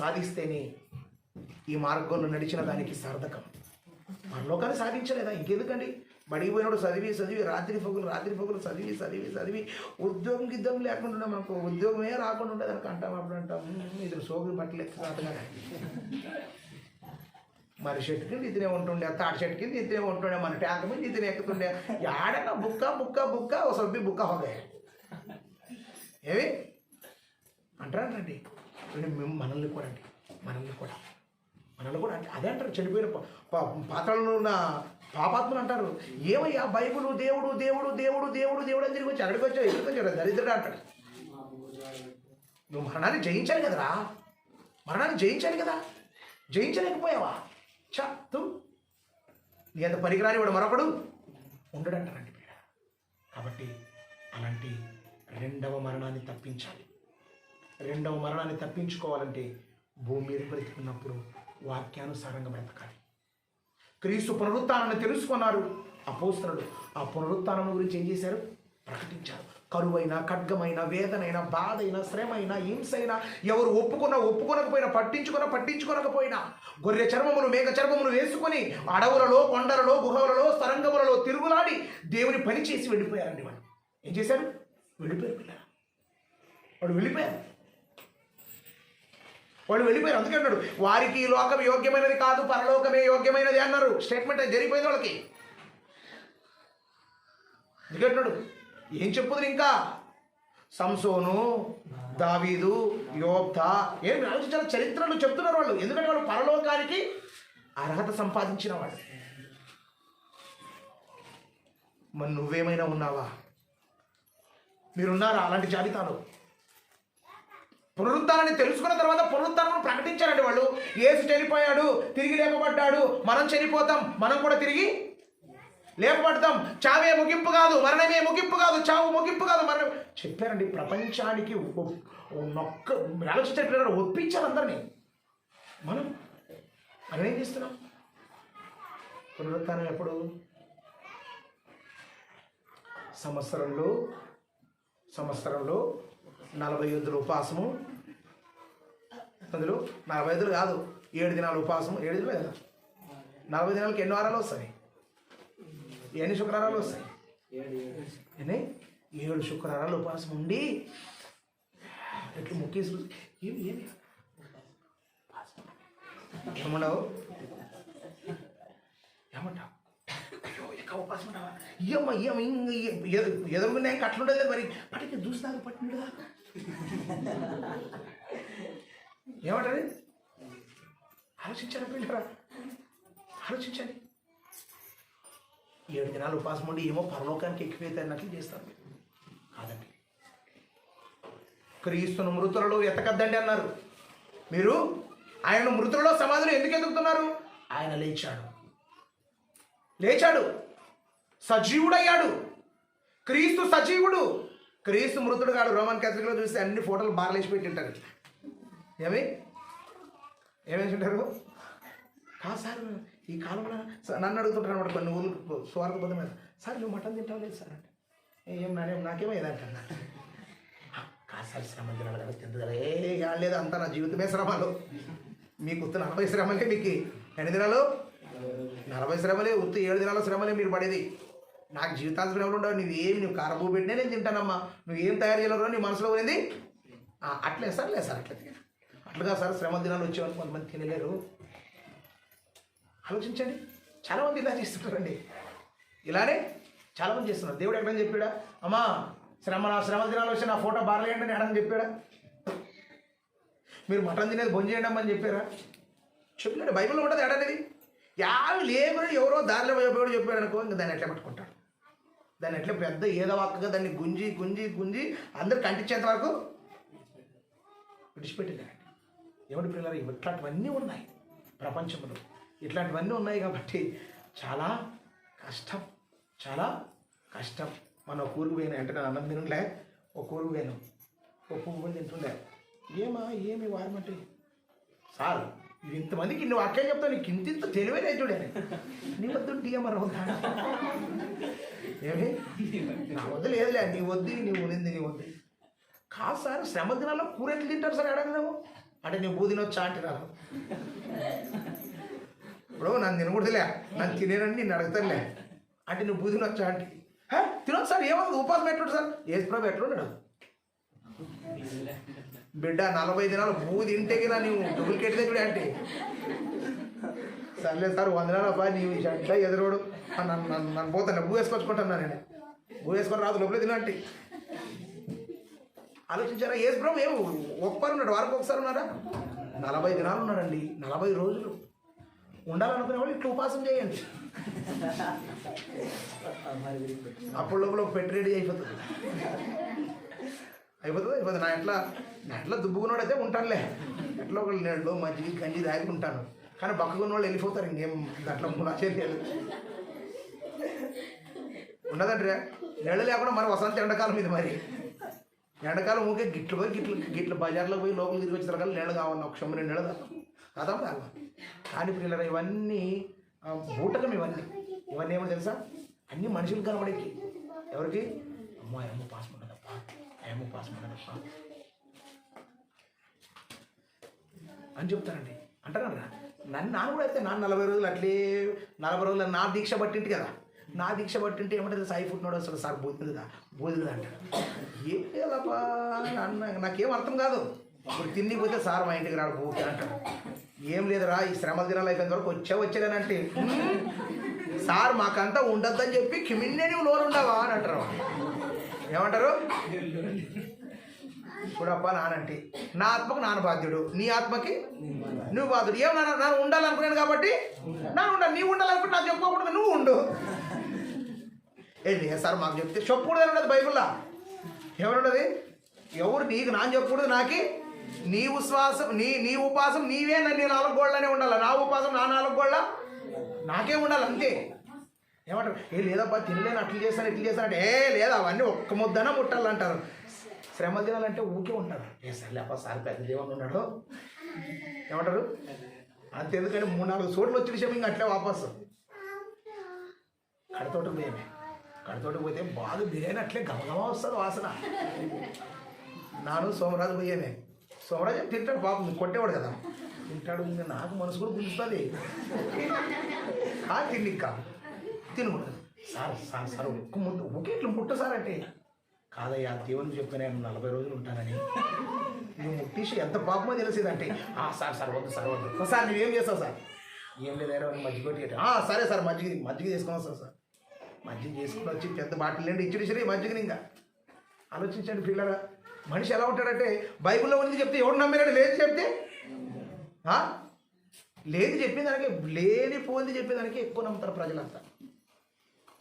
సాధిస్తేనే ఈ మార్గంలో నడిచిన దానికి సార్థకం. పరలోకాన్ని సాధించలేదా ఇంకెందుకండి? బడికి పోయినప్పుడు చదివి రాత్రి పగులు చదివి ఉద్యోగం గిద్దం లేకుండా మనకు ఉద్యోగమే రాకుండా ఉండేది అని అంటాం. అప్పుడు అంటాం ఇది సోకులు పట్టలేక మరి చెట్టు కింద ఇతనే ఉంటుండే, తాటి చెట్టు కింద ఇతనే ఉంటుండే, మన ట్యాంక్ మీద ఇతనే ఎక్కుతుండే. ఆడైనా బుక్క ఓ సబ్బి బుక్క హోగే ఏవి అంటారండి. మనల్ని కూడా అంటే అదే అంటారు. చనిపోయిన పాత్రలో ఉన్న పాపాత్మలు అంటారు, ఏమయ్యా బైబుల్ దేవుడు అని తిరిగి వచ్చి అక్కడికి వచ్చావు, ఎక్కడికి వచ్చాడు, దరిద్రుడు అంటాడు. నువ్వు మరణాన్ని జయించాలి కదరా, జయించలేకపోయావా? నీ అంత పనికిరాని వాడు మరొకడు ఉండడంటారండి పీడ. కాబట్టి అలాంటి రెండవ మరణాన్ని తప్పించాలి. రెండవ మరణాన్ని తప్పించుకోవాలంటే భూమి మీద బ్రతికున్నప్పుడు వాక్యానుసారంగా బ్రతకాలి. క్రీస్తు పునరుత్థానాన్ని తెలుసుకున్నారు అపోస్తలులు. ఆ పునరుత్థానం గురించి ఏం చేశారు? ప్రకటించారు. కరువైన, ఖడ్గమైన, వేదనైన, బాధైన, శ్రమైనా, హింసైనా, ఎవరు ఒప్పుకోనకపోయినా, పట్టించుకోనకపోయినా, గొర్రె చర్మములు, మేక చర్మములు వేసుకొని అడవులలో, కొండలలో, గుహలలో, సరంగములలో తిరుగులాడి దేవుని పని చేసి వెళ్ళిపోయారండి. వాళ్ళు ఏం చేశారు? వాళ్ళు వెళ్ళిపోయారు. అందుకే అన్నాడు, వారికి ఈ లోకం యోగ్యమైనది కాదు, పరలోకమే యోగ్యమైనది అన్నారు. స్టేట్మెంట్ జరిగిపోయింది వాళ్ళకి. అందుకే అంటున్నాడు, ఏం చెప్పుదు ఇంకా? సంసోను, దావీదు, యోబ్తా, ఏం ఆలోచించాలి? చరిత్రలు చెప్తున్నారు వాళ్ళు. ఎందుకంటే వాళ్ళు పరలోకానికి అర్హత సంపాదించిన వాళ్ళు. మరి నువ్వేమైనా ఉన్నావా? మీరున్నారా అలాంటి జాబితాలో? పునరుత్థానాన్ని తెలుసుకున్న తర్వాత పునరుత్థానం ప్రకటించారండి వాళ్ళు. యేసు చనిపోయాడు, తిరిగి లేపబడ్డాడు, మనం చనిపోతాం, మనం కూడా తిరిగి లేపబడతాం. చావే ముగింపు కాదు, మరణమే ముగింపు కాదు, చావు ముగింపు కాదు, మరణం చెప్పారండి. ప్రపంచానికి ఆలోచించారు, ఒప్పించారు అందరినీ. మనం ఏం చేస్తున్నాం? పునరుత్థానం ఎప్పుడు? సంవత్సరంలో 40 ఉపవాసము. అందులో 40 కాదు, 7 దినాలు ఉపవాసము. 7 దినాలు కదా, 40 దినాలకి ఎన్ని వారాలు వస్తాయి? ఎన్ని శుక్రవారాలు వస్తాయి? 7 శుక్రవారాలు ఉపవాసం ఉండి ఎట్లు ముక్కేసి ఏమంటావు? అయ్యో ఎక్క ఉపవాసం ఉంటావా? ఎదురుగునే అట్లుండదు మరి. పట్టికి చూస్తాను పట్టిండు దాకా ఏమంటారు? ఆలోచించారా పిల్లరా? ఆలోచించండి. 7 దినాలు ఉపాసం ఉండి ఏమో పరలోకానికి ఎక్కిపోతే అన్నట్లు చేస్తారు. కాదండి. క్రీస్తును మృతులలో ఎతకద్దండి అన్నారు. మీరు ఆయన మృతులలో సమాధిలో ఎందుకు ఎదుగుతున్నారు? ఆయన లేచాడు, సజీవుడయ్యాడు. క్రీస్తు సజీవుడు, క్రీస్తు మృతుడు కాడు. రోమన్ క్యాథలిక్లో చూస్తే అన్ని ఫోటోలు బార్లేసి పెట్టింటారు. ఏమేసి ఉంటారు? కాదు సార్, ఈ కాలంలో నన్ను అడుగుతుంటారు అనమాట కొన్ని ఊళ్ళు స్వార్థబద్ధమైన. సార్ నువ్వు మటన్ తింటావు లేదు సార్ అంటే, నాకేమో ఏదంటన్నా. కాదు సార్, శ్రమ తినాలి కదా, తింది కదా. లేదు, అంతా నా జీవితమే శ్రమలు. మీకు 40 శ్రమలే. మీకు ఎన్ని దినాలు? 40 శ్రమలే. 7 దినాల శ్రమలే మీరు పడేది. నాకు జీవితాలు శ్రమలు ఉండవు. నువ్వు కారబూ పెట్టినా నేను తింటానమ్మా. నువ్వేం తయారు చేయలేవు నీ మనసులో పోయింది. అట్లే సార్, అట్లుగా సార్ శ్రమ దినాలు వచ్చేవాళ్ళు కొంతమంది తినలేరు. ఆలోచించండి. చాలామంది ఇలా చేస్తుంటారండి. ఇలానే చాలామంది చేస్తున్నారు. దేవుడు ఎక్కడని చెప్పాడా? అమ్మా నా శ్రమ దినాలు వచ్చి నా ఫోటో బారలేయండి అని ఎడని చెప్పాడా? మీరు మటన్ తినేది భోజనం చేయండి అమ్మని చెప్పారా? చెప్పలేడు. బైబిల్లో ఉంటుంది ఎడనేది. లేబరు ఎవరో దారిలో పోయేవాడు చెప్పాడు అనుకో, ఇంకా దాన్ని ఎట్లా పట్టుకుంటాడు. దాన్ని ఎట్లా పెద్ద ఏదవాక్కగా దాన్ని గుంజి అందరు కంటించేంత వరకు విడిచిపెట్టిందండి. ఎవరి పిల్లలు ఇట్లాంటివన్నీ ఉన్నాయి ప్రపంచంలో. ఇట్లాంటివన్నీ ఉన్నాయి కాబట్టి చాలా కష్టం. మనం ఒక ఊరికి పోయినా అంటే నేను అన్నం తినలే, ఒక ఊరికి పోయాను, ఒక పువ్వు తింటుండే. ఏమి వారమంటే సార్ ఇది ఇంతమందికి నువ్వు అక్కే చెప్తావు, నీకు ఇంత తెలివైన చూడాలి. నీ వద్దు టీఎంఆర్ అవుతా నా వద్ద లేదులే, నీ వద్దు. కాదు సార్, శ్రమ దినాల్లో కూర ఎట్లు తింటారు సార్ అడగదాము అంటే నువ్వు బూ తినొచ్చా అంటే రాదు. ఇప్పుడు నన్ను తినకూడదులే, నన్ను తినేనని నేను అడుగుతానులే అంటే నువ్వు బూ తినొచ్చా అంటే తినొచ్చు సార్. ఏమో ఉపాసం ఎట్లుంటు సార్? యేసుప్రభు ఎట్లున్నాడు బిడ్డ? 40 దినాలు బూ తింటేకి నువ్వు డూప్లికేట్ దగ్గర అంటే సర్లేదు సార్ 100 దినాలు అబ్బా నీవు ఇట్లా ఎదురోడు నన్ను పోతాను. బూ వేసుకొచ్చుకుంటున్నా నేను. బూ వేసుకొని రాదు లోపలే తినంటే. ఆలోచించారా? యేసుప్రభు ఏమో ఒక్కరు ఉన్నాడు, వారికి ఒకసారి ఉన్నారా? 40 దినాలు ఉన్నాడండి. 40 రోజులు ఉండాలనుకునే వాళ్ళు ఇట్లా ఉపాసం చేయండి. అప్పుడు లోపల పెట్టి రెడీ అయిపోతుంది. నా ఎట్లా దుబ్బుకున్నాడు అయితే ఉంటానులే. ఎట్లా ఒక నీళ్ళు మజ్జిగ గంజి దాగి ఉంటాను. కానీ బక్కకున్న వాళ్ళు వెళ్ళిపోతారు. ఇంకేం అట్లా ములాచేది ఉండదంటే నీళ్ళు లేకుండా మరి వసంత ఎండాకాలం ఇది. మరి ఎండాకాలం ఊకే గిట్లు బజార్లో పోయి లోపలికి తిరిగి వచ్చిన రకాల నీళ్ళు కావాలి. ఒక క్షమ 2 నీళ్ళు కావాలి. కానీ పిల్లలు ఇవన్నీ బూటకం. ఇవన్నీ ఏమో తెలుసా? అన్ని మనుషులు కనబడేకి. ఎవరికి? అమ్మ పాస్ ఉండదప్పా అని చెప్తారండి. అంటారు కదా, నాన్న కూడా అయితే 40 రోజులు అట్లే 40 రోజులు నా దీక్ష పట్టింటి కదా. నా దీక్ష పట్టింటే ఏమంటే సాయి ఫుట్నోడు అసలు సార్ బోధిందిగా అంటాడు. ఏం లేదప్పా అన్న, నాకేం అర్థం కాదు. ఇప్పుడు తిండి పోతే సార్ మా ఇంటికి రాడు పోతే అంటాడు. ఏం లేదురా, ఈ శ్రమ దినాలు అయిపోయిన వరకు వచ్చానంటే సార్ మాకంతా ఉండద్దని చెప్పి కిమిన్నే నువ్వు లోనుండవా అని అంటారు. ఏమంటారు? చూడప్ప నానంటే నా ఆత్మకు నాన్న బాధ్యుడు, నీ ఆత్మకి నువ్వు బాధ్యుడు. ఏమన్నా నాన్న ఉండాలనుకున్నాను కాబట్టి ఉండాలి. నీవు ఉండాలనుకుంటే నాకు చెప్పుకోకూడదు, నువ్వు ఉండు. ఏంటి సార్ మాకు చెప్తే చెప్పకూడదు అని ఉండదు బైబిల్లో. ఏమనున్నది? ఎవరు నీకు నాన్న చెప్పకూడదు, నాకి నీ విశ్వాసం నీ ఉపాసం నీవే నీ 4 గోళ్ళనే ఉండాలి. నా ఉపాసం నా 4 గోళ్ళ నాకే ఉండాలి, అంతే. ఏమంటారు? లేదబ్బా తినలేను, అట్లు చేస్తాను ఇట్లు చేస్తాను అంటే లేదా అవన్నీ ఒక్క ముద్దన ముట్టాలంటారు. శ్రమ దినాలంటే ఊకే ఉంటారు. సర్లేప్ప సార్ పెద్ద దేవుని ఉన్నాడు ఏమంటారు? అంతెందుకంటే 3-4 చోట్ల వచ్చి విషయం ఇంకా అట్లే వాపసు కడతోటికి పోతే బాగా బిర్యానీ అట్లే గమగమా వస్తుంది వాసన. నాను సోమరాజు పోయేమే. సోమరాజు తింటాడు పాపం, కొట్టేవాడు కదా, తింటాడు. ఇంకా నాకు మనసు కూడా గుంజుతుంది. తిండి కాదు, తినకూడదు. సార్ ఒక్క ముద్ద ఒకే ఇట్లా ముట్ట సార్ అంటే కాదయ్యా దేవుని చెప్పిన 40 రోజులు ఉంటానని నువ్వు ముట్టేసి ఎంత పాపమో తెలిసేదంటే సార్ వద్దు సార్ నువ్వేం చేస్తావు సార్? ఏం లేదా మజ్జిగ కొట్టి సరే సార్ మజ్జిగ తీసుకొని వస్తాను సార్. మజ్జిగ చేసుకుని వచ్చి పెద్ద బాటిల్ నిండి ఇచ్చిడిసిరి మజ్జిగని. ఇంకా ఆలోచించండి పిల్లరా, మనిషి ఎలా ఉంటాడంటే బైబిల్లో ఉంది చెప్తే ఎవడు నమ్మినాడు, లేదు చెప్తే లేదు చెప్పేదానికి, లేనిపోయింది చెప్పేదానికి ఎక్కువ నమ్ముతారు ప్రజలంతా.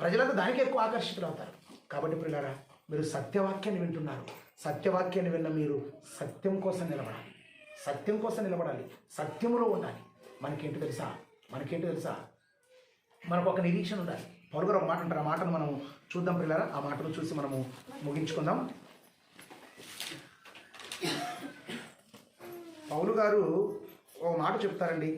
ప్రజలంతా దానికి ఎక్కువ ఆకర్షితులు అవుతారు. కాబట్టి పిల్లరా, మీరు సత్యవాక్యాన్ని వింటున్నారు. సత్యవాక్యాన్ని విన్న మీరు సత్యం కోసం నిలబడాలి. సత్యం కోసం నిలబడాలి. సత్యములో ఉండాలి. మనకేంటి తెలుసా? మనకు ఒక నిరీక్షణ ఉండాలి. పౌలు గారు ఒక మాట అంటారు. ఆ మాటను మనం చూద్దాం పిల్లరా. ఆ మాటను చూసి మనము ముగించుకుందాం. పౌలు గారు ఒక మాట చెప్తారండి.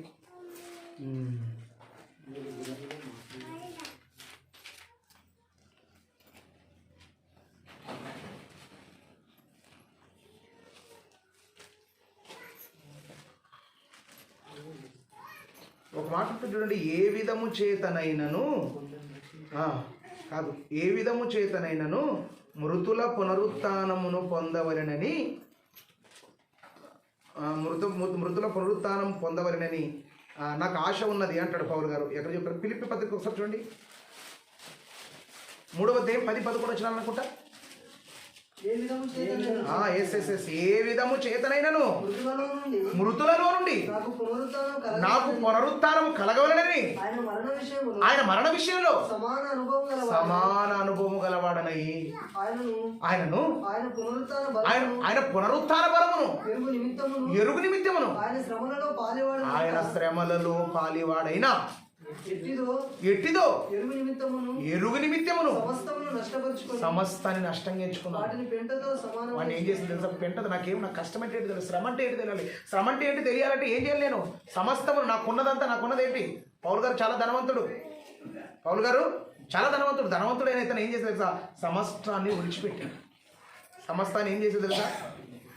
ఒక మాట చూడండి. ఏ విధము చేతనైనను మృతుల పునరుత్థానమును పొందవలెనని మృతుల పునరుత్థానం పొందవలెనని నాకు ఆశ ఉన్నది అంటాడు పౌలు గారు. ఎక్కడ చెప్పారు? ఫిలిప్పీ పత్రిక ఒకసారి చూడండి. 3వ అధ్యాయం 10-11 వచ్చిన అనుకుంటా. ఏ విధము చేతనైనను మృతులలో నుండి నాకు పునరుత్థానం కలగవలనని ఆయన మరణ విషయంలో సమాన అనుభవము గలవాడనై ఆయనను ఆయన పునరుత్థాన బలమును ఎరుగు నిమిత్తమును ఆయన శ్రమలలో పాలివాడైన ఎట్టిదో ఎరుగు నిమిత్తమును సమస్తాన్ని నష్టంగా ఎంచుకున్నాను. వాడిని ఏం చేసింది తెలుసా? పెంటది. నాకు కష్టం అంటే ఏంటి తెలియదు, శ్రమ అంటే ఏంటి తెలియాలి. శ్రమ అంటే ఏంటి తెలియాలంటే ఏం చేయాలి? నేను సమస్తము నాకున్నది ఏంటి? పౌలు గారు చాలా ధనవంతుడు. ధనవంతుడైన ఇతను ఏం చేసి తెలుసా? సమస్తాన్ని విడిచిపెట్టాడు. సమస్తాన్ని ఏం చేసేది తెలుసా?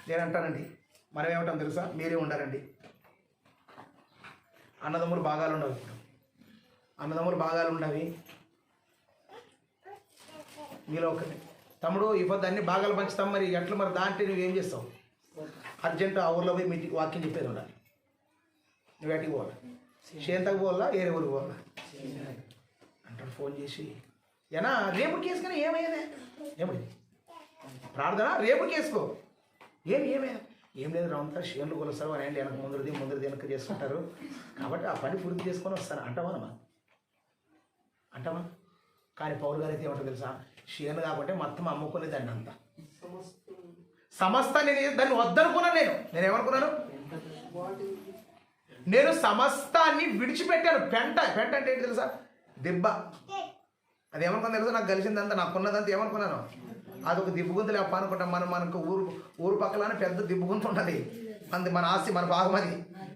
నేనంటానండి, మనం ఏమంటాం తెలుసా? మీరే ఉండాలండి. అన్నదమ్ములు భాగాలు ఉండవు. మీలో ఒకటి తమ్ముడు ఈ పొద్దు అన్ని భాగాలు పంచుతాం, మరి ఎట్లా మరి దాంట్లో నువ్వేం చేస్తావు? అర్జెంట్ ఆ ఊర్లో పోయి మీటింగ్ వాక్యం చెప్పేది ఉండాలి. నువ్వు ఎటుకు పోవాలా? చేంతకు పోవాలా? ఏరే ఊరికి పోవాలా అంటాడు ఫోన్ చేసి. ఏనా రేపుడికి వేసుకొని ఏమయ్యేదే? ఏమయ్యేది ప్రార్థన? రేపుడికి వేసుకో. ఏమయ్యేది? ఏం లేదు, రామంతా షేర్లు కొలుస్తారు. అని వెనక ముందరిది వెనక చేసుకుంటారు. కాబట్టి ఆ పని పూర్తి చేసుకొని వస్తాను అంటావా? కానీ పౌరు గారు అయితే ఏమంటారు తెలుసా? షేర్లు కాబట్టి మొత్తం అమ్ముకునే దాన్ని అంతా సమస్తాన్ని దాన్ని వద్దనుకున్నాను. నేను ఏమనుకున్నాను? నేను సమస్తాన్ని విడిచిపెట్టాను. పెంట అంటే ఏంటి తెలుసా? దెబ్బ. అది ఏమనుకున్నా తెలుసా? నాకు కలిసిందంతా, నాకున్నదంతా ఏమనుకున్నాను? అదొక దిబ్బుగుంత లేప అనుకుంటాం. మనకు ఊరు పక్కన పెద్ద దిబ్బుగుంత ఉంటుంది. మన ఆస్తి, మన భాగం అది.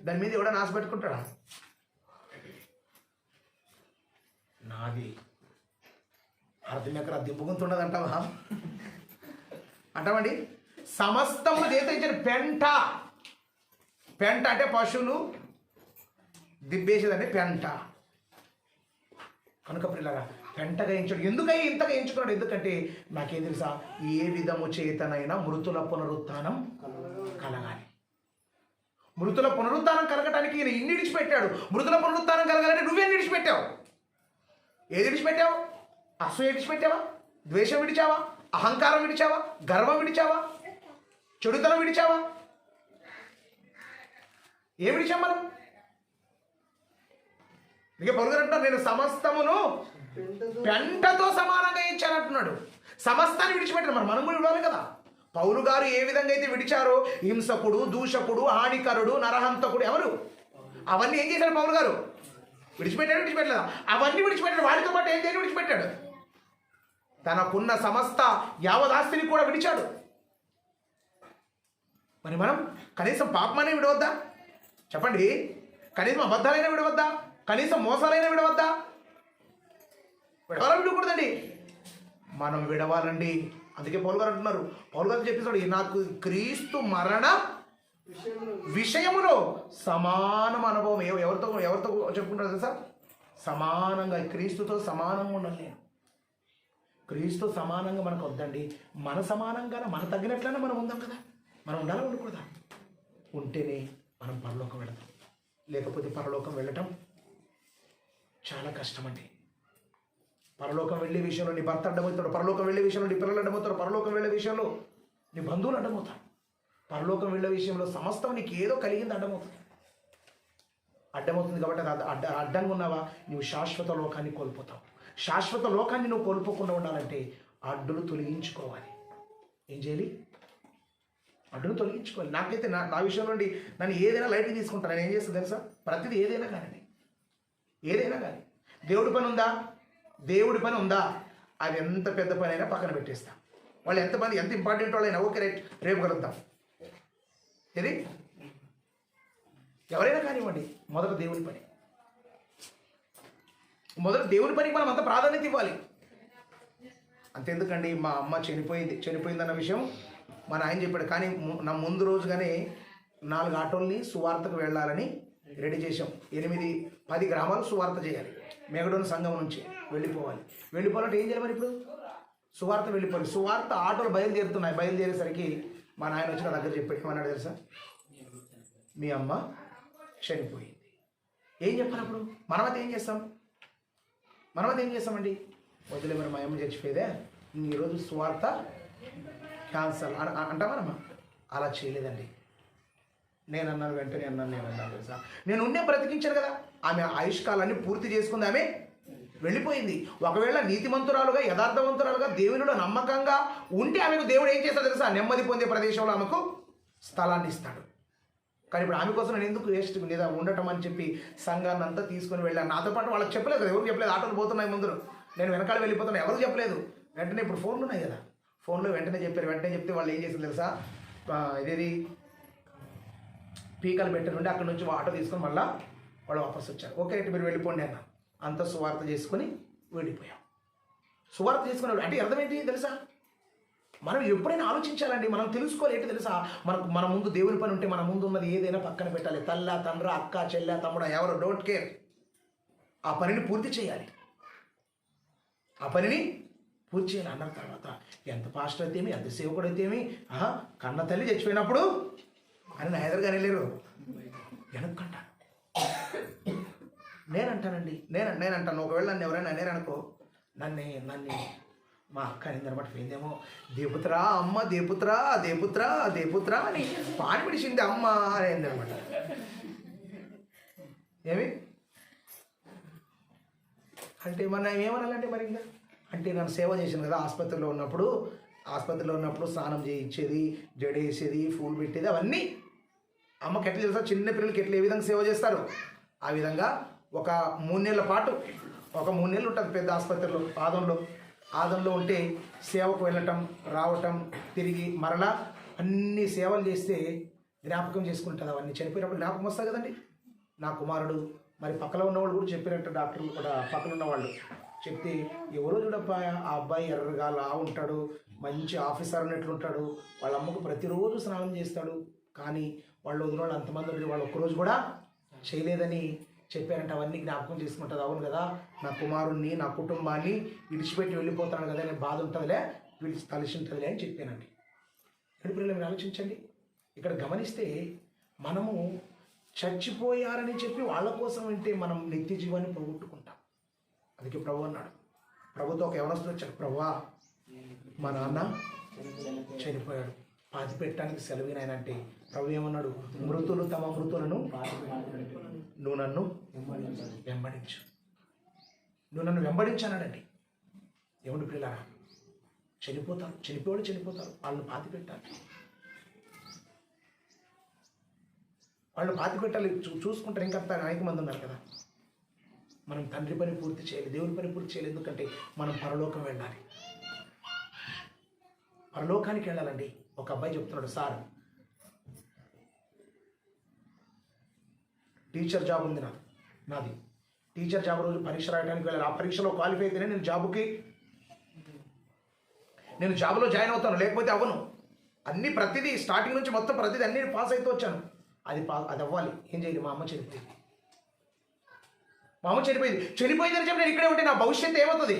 దాని మీద ఎవడో నాశ పెట్టుకుంటాడా? నాది అర్థం ఎక్కడ దిబ్బుగుంత ఉండదు అంటామండి. సమస్తము దేంతో ఇచ్చిన పెంట అంటే పశువులు దిబ్బేసేదంటే పెంట. కనుక పిల్లగా పెంటగా ఎంచుడు. ఎందుకై ఇంతగా ఎంచుకున్నాడు? ఎందుకంటే నాకేం తెలుసా? ఏ విధము చేతనైనా మృతుల పునరుత్థానం కలగాలి. మృతుల పునరుత్థానం కలగటానికి ఈయన ఇన్ని విడిచిపెట్టాడు. మృతుల పునరుత్థానం కలగాలంటే నువ్వేం విడిచిపెట్టావు? ఏది విడిచిపెట్టావు? అసూయ విడిచిపెట్టావా? ద్వేషం విడిచావా? అహంకారం విడిచావా? గర్వం విడిచావా? చెడుతనం విడిచావా? ఏం విడిచాం మనం? ఇక పొరుగు అంటున్నాడు, నేను సమస్తమును పెంటతో సమానంగా ఇచ్చానంటున్నాడు. సమస్తాన్ని విడిచిపెట్టారు. మనం కూడా విడాలి కదా. పౌలు గారు ఏ విధంగా అయితే విడిచారో, హింసకుడు, దూషకుడు, హానికరుడు, నరహంతకుడు ఎవరు? అవన్నీ ఏం చేశాడు పౌలు గారు? విడిచిపెట్టలేదా? అవన్నీ విడిచిపెట్టాడు. వాడితో పాటు ఏం చేసి విడిచిపెట్టాడు? తనకున్న సమస్త యావదాస్తిని కూడా విడిచాడు. మరి మనం కనీసం పాపమనే విడవద్దా? చెప్పండి. కనీసం అబద్ధాలైనా విడవద్దా? కనీసం మోసాలైనా విడవద్దా? విడకూడదండి. మనం విడవాలండి. అందుకే పౌలు గారు అంటున్నారు. పౌలు గారు చెప్పేసాడు, నాకు క్రీస్తు మరణ విషయములో సమానం అనుభవం. ఎవరితో చెప్పుకుంటారు తెలుసా? సమానంగా, క్రీస్తుతో సమానంగా ఉండాలి. నేను క్రీస్తు సమానంగా మనకు వద్దండి. మన సమానంగా, మన తగ్గినట్లనే మనం ఉందాం కదా. మనం ఉండాలా ఉండకూడదా? ఉంటేనే మనం పరలోకం వెళతాం. లేకపోతే పరలోకం వెళ్ళటం చాలా కష్టం అండి. పరలోకం వెళ్ళే విషయంలో నీ భర్త అడ్డమవుతాడు. పరలోకం వెళ్ళే విషయంలో నీ పిల్లలు అడ్డమవుతారు. పరలోకం వెళ్ళే విషయంలో నీ బంధువులు అడ్డమవుతారు. పరలోకం వెళ్ళే విషయంలో సమస్తం నీకు ఏదో కలిగింది అడ్డమవుతుంది. అడ్డమవుతుంది కాబట్టి అది అడ్డంగా ఉన్నావా, నువ్వు శాశ్వత లోకాన్ని కోల్పోతావు. శాశ్వత లోకాన్ని నువ్వు కోల్పోకుండా ఉండాలంటే అడ్డులు తొలగించుకోవాలి. ఏం చేయాలి? అడ్డును తొలగించుకోవాలి. నాకైతే నా విషయం నుండి నన్ను ఏదైనా లైట్గా తీసుకుంటాను. నేను ఏం చేస్తాను తెలుసా? ప్రతిదీ ఏదైనా కానీ దేవుడి పని ఉందా అది ఎంత పెద్ద పని అయినా పక్కన పెట్టేస్తా. వాళ్ళు ఎంతమంది ఎంత ఇంపార్టెంట్ వాళ్ళైనా ఓకే రేపు కలుద్దాం. ఇది ఎవరైనా కానివ్వండి, మొదట దేవుని పనికి మనం అంత ప్రాధాన్యత ఇవ్వాలి. అంతెందుకండి, మా అమ్మ చనిపోయిందన్న విషయం మా నాయన చెప్పాడు. కానీ నా ముందు రోజుగానే 4 ఆటోల్ని సువార్తకు వెళ్ళాలని రెడీ చేసాం. 8-10 గ్రామాలు సువార్త చేయాలి. మెగడోని సంఘం నుంచి వెళ్ళిపోవాలంటే ఏం చేయాలి మరి? ఇప్పుడు సువార్త వెళ్ళిపోవాలి. సువార్త ఆటోలు బయలుదేరేసరికి మా నాయన వచ్చి నా దగ్గర చెప్పాడు. ఏమన్నాడు తెలుసా? మీ అమ్మ చనిపోయింది. ఏం చెప్పాలి అప్పుడు? మనమైతే ఏం చేస్తామండి? వదిలే మరి మా అమ్మ చచ్చిపోయేదే, ఈరోజు సువార్త క్యాన్సల్ అంటామా? అలా చేయలేదండి. వెంటనే అన్నాను తెలుసా? నేను ఉండే బ్రతికించాను కదా. ఆమె ఆయుష్కాలాన్ని పూర్తి చేసుకుంది, ఆమె వెళ్ళిపోయింది. ఒకవేళ నీతిమంతురాలుగా యథార్థవంతురాలుగా దేవునిలో నమ్మకంగా ఉంటే ఆమెకు దేవుడు ఏం చేస్తాడు తెలుసా? నెమ్మది పొందే ప్రదేశంలో ఆమెకు స్థలాన్ని ఇస్తాడు. కానీ ఇప్పుడు ఆమె కోసం నేను ఎందుకు వేస్ట్ లేదా ఉండటం అని చెప్పి సంఘాన్ని అంతా తీసుకొని వెళ్ళాను. నాతో పాటు వాళ్ళకి చెప్పలేదు కదా, ఎవరు చెప్పలేదు. ఆటోలు పోతున్నాయి ముందు, నేను వెనకాల వెళ్ళిపోతున్నా, ఎవరు చెప్పలేదు. వెంటనే ఇప్పుడు ఫోన్లు ఉన్నాయి కదా, ఫోన్లో వెంటనే చెప్పారు. వెంటనే చెప్తే వాళ్ళు ఏం చేసింది తెలుసా? ఇదేది పీకలు పెట్టనుండి అక్కడ నుంచి ఆటో తీసుకొని మళ్ళీ వాళ్ళు వాపస్ వచ్చారు. ఓకే అయితే మీరు వెళ్ళిపోండి అన్న. అంతా సువార్త చేసుకొని వెళ్ళిపోయాం. సువార్త చేసుకుని అంటే అర్థం ఏంటి తెలుసా? మనం ఎప్పుడైనా ఆలోచించాలండి. మనం తెలుసుకోవాలి ఏంటి తెలుసా? మన ముందు దేవుని పని ఉంటే మన ముందు ఉన్నది ఏదైనా పక్కన పెట్టాలి. తల్ల తండ్ర అక్క చెల్లె తమ్ముడ ఎవరు డోంట్ కేర్. ఆ పనిని పూర్తి చేయాలి. అన్న తర్వాత ఎంత పాస్టర్ అయితేమి, ఎంత సేవకుడు అయితేమి, కన్న తల్లి చచ్చిపోయినప్పుడు అని నా ఎదురుగానే లేరు వెనక్కంటాను. నేనంటానండి, నేనంటాను. ఒకవేళ నన్ను ఎవరైనా అనేరనుకో, నన్ను మా అక్క అనేది పోయిందేమో, దేపుత్రా అమ్మ దేపుత్రా అని పాని పిడిచింది అమ్మ అనేది అనమాట. ఏమి అంటే మనం ఏమనాలంటే మరి ఇంకా అంటే నన్ను సేవ చేశాను కదా ఆసుపత్రిలో ఉన్నప్పుడు స్నానం చేయించేది, జడేసేది, పూలు పెట్టేది, అవన్నీ అమ్మకి ఎట్లా చేస్తారు? చిన్న పిల్లలకి ఎట్లా ఏ విధంగా సేవ చేస్తారు ఆ విధంగా ఒక 3 నెలల పాటు, ఒక 3 నెలలు ఉంటుంది పెద్ద ఆసుపత్రిలో ఆదంలో ఉంటే సేవకు వెళ్ళటం, రావటం, తిరిగి మరలా అన్ని సేవలు చేస్తే జ్ఞాపకం చేసుకుంటుంది. అవన్నీ చనిపోయినప్పుడు జ్ఞాపకం వస్తుంది కదండి. నా కుమారుడు మరి పక్కన ఉన్నవాళ్ళు కూడా చెప్పినట్టు డాక్టర్లు కూడా పక్కన ఉన్నవాళ్ళు చెప్తే, ఎవరో చూడబ్బా ఆ అబ్బాయి ఎర్రగా లా ఉంటాడు, మంచి ఆఫీసర్ అన్నట్లు ఉంటాడు, వాళ్ళ అమ్మకు ప్రతిరోజు స్నానం చేస్తాడు, కానీ వాళ్ళు వదిన వాళ్ళు అంతమంది ఉండి వాళ్ళు ఒక్కరోజు కూడా చేయలేదని చెప్పారంటే అవన్నీ జ్ఞాపకం చేసుకుంటుంది. అవును కదా, నా కుమారుణ్ణి నా కుటుంబాన్ని విడిచిపెట్టి వెళ్ళిపోతాను కదా అని బాధ ఉంటుందిలే, కలిసి ఉంటుందిలే అని చెప్పానండి. ఇప్పుడు మీరు ఆలోచించండి, ఇక్కడ గమనిస్తే మనము చచ్చిపోయారని చెప్పి వాళ్ళ కోసం వింటే మనం నిత్య జీవాన్ని పోగొట్టుకుంటాం. అందుకే ప్రభు అన్నాడు, ప్రభుతో ఒక యవనస్తుడు వచ్చాడు, ప్రభువా మా నాన్న చనిపోయాడు, పాతి పెట్టడానికి సెలవినాయనంటే ప్రభు ఏమన్నాడు? మృతులు తమ మృతులను నువ్వు నన్ను వెంబడించానండి. ఎవడు పిల్లరా చనిపోతారు, వాళ్ళని పాతి పెట్టాలి. చూసుకుంటారు. ఇంకా అనేక మంది ఉన్నారు కదా. మనం తండ్రి పని పూర్తి చేయాలి, దేవుని పని పూర్తి చేయాలి. ఎందుకంటే మనం పరలోకం వెళ్ళాలి, పరలోకానికి వెళ్ళాలండి. ఒక అబ్బాయి చెప్తున్నాడు, సార్ టీచర్ జాబ్ ఉంది నాది టీచర్ జాబ్ రోజు పరీక్ష రాయడానికి వెళ్ళాలి. ఆ పరీక్షలో క్వాలిఫై అయితేనే నేను జాబ్లో జాయిన్ అవుతాను, లేకపోతే అవ్వను. ప్రతిదీ స్టార్టింగ్ నుంచి మొత్తం ప్రతిదీ అన్ని పాస్ అవుతూ వచ్చాను. అది అవ్వాలి. ఏం చేయాలి? మా అమ్మ చనిపోయిందని చెప్పి నేను ఇక్కడే ఉంటే నా భవిష్యత్తు ఏమవుతుంది?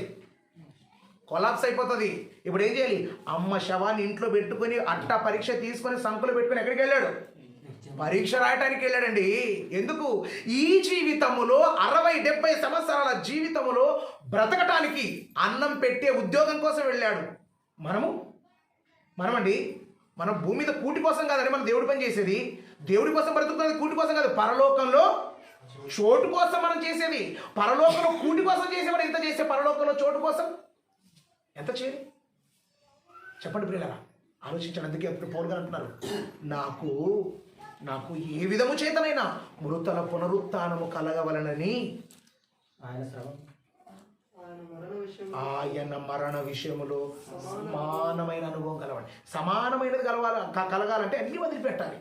కొలాప్స్ అయిపోతుంది. ఇప్పుడు ఏం చేయాలి? అమ్మ శవాన్ని ఇంట్లో పెట్టుకొని అట్టా పరీక్ష తీసుకొని సంకులు పెట్టుకొని ఎక్కడికి వెళ్ళాడు? పరీక్ష రాయటానికి వెళ్ళాడండి. ఎందుకు? ఈ జీవితములో 60-70 సంవత్సరాల జీవితములో బ్రతకటానికి అన్నం పెట్టే ఉద్యోగం కోసం వెళ్ళాడు. మనం భూమి మీద కూటి కోసం కాదండి మనం దేవుడి పని చేసేది. దేవుడి కోసం బ్రతుకున్నది కూటి కోసం కాదు, పరలోకంలో చోటు కోసం మనం చేసేది. పరలోకంలో కూటి కోసం చేసేవాడు ఎంత చేసే పరలోకంలో చోటు కోసం ఎంత చేయాలి చెప్పండి ప్రియులారా, ఆలోచించండి. అందుకే అప్పుడు పౌలు గారు అంటున్నారు, నాకు ఏ విధము చేతనైనా మృతుల పునరుత్థానము కలగవలనని ఆయన శ్రమ ఆయన మరణ విషయములో సమానమైన అనుభవం కలవాలి. సమానమైనది కలగాలంటే అన్ని వదిలిపెట్టాలి.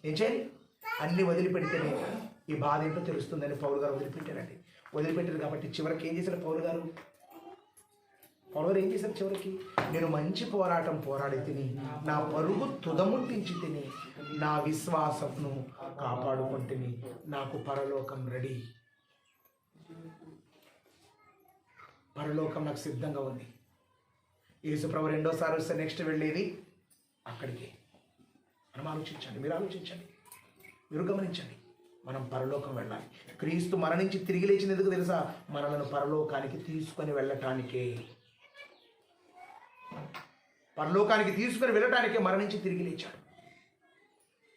ఏం చేయాలి? అన్ని వదిలిపెడితేనే ఈ బాధ ఏంటో తెలుస్తుందని పౌలు గారు వదిలిపెట్టారండి. వదిలిపెట్టారు కాబట్టి చివరికి ఏం చేశారు పౌలు గారు ఏం చేశారు చివరికి? నేను మంచి పోరాటం పోరాడి తిని నా పరుగు తుదముట్టించి తిని నా విశ్వాసమును కాపాడుకుంటుని నాకు పరలోకం రెడీ. పరలోకం నాకు సిద్ధంగా ఉంది. యేసుప్రభు రెండోసారి వస్తే నెక్స్ట్ వెళ్ళేది అక్కడికి. మనం ఆలోచించండి, మీరు ఆలోచించండి, మీరు గమనించండి. మనం పరలోకం వెళ్ళాలి. క్రీస్తు మరణించి తిరిగి లేచింది ఎందుకు తెలుసా? మనలను పరలోకానికి తీసుకొని వెళ్ళటానికే. పరలోకానికి తీసుకొని వెళ్ళటానికే మరణించి తిరిగి లేచాడు.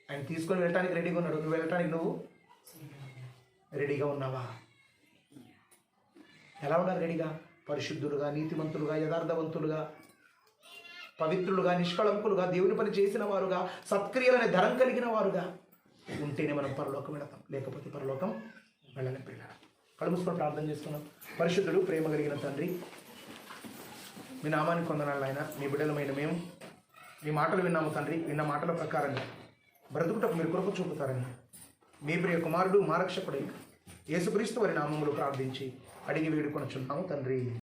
ఆయన తీసుకొని వెళ్ళటానికి రెడీగా ఉన్నాడు. నువ్వు వెళ్ళటానికి నువ్వు రెడీగా ఉన్నావా? ఎలా ఉన్నారు రెడీగా? పరిశుద్ధులుగా, నీతిమంతులుగా, యథార్థవంతులుగా, పవిత్రులుగా, నిష్కళంకులుగా, దేవుని పని చేసిన వారుగా, సత్క్రియలనే ధరం కలిగిన వారుగా ఉంటేనే మనం పరలోకం వెళతాం. లేకపోతే పరలోకం వెళ్ళని పిల్లలు. కళ్ళు మూసుకొని ప్రార్థన చేసుకున్నాం. పరిశుద్ధుడు, ప్రేమ కలిగిన తండ్రి, మీ నామానికి కొందనాలు ఆయన. మీ బిడ్డలమైన మేము మీ మాటలు విన్నాము తండ్రి. విన్న మాటల ప్రకారంగా బ్రతుకుటకు మీరు కృప చూపుతారని మీ ప్రియ కుమారుడు మా రక్షకుడైన యేసుక్రీస్తు వారి నామములో ప్రార్థించి అడిగి వేడుకొనుచున్నాము తండ్రి.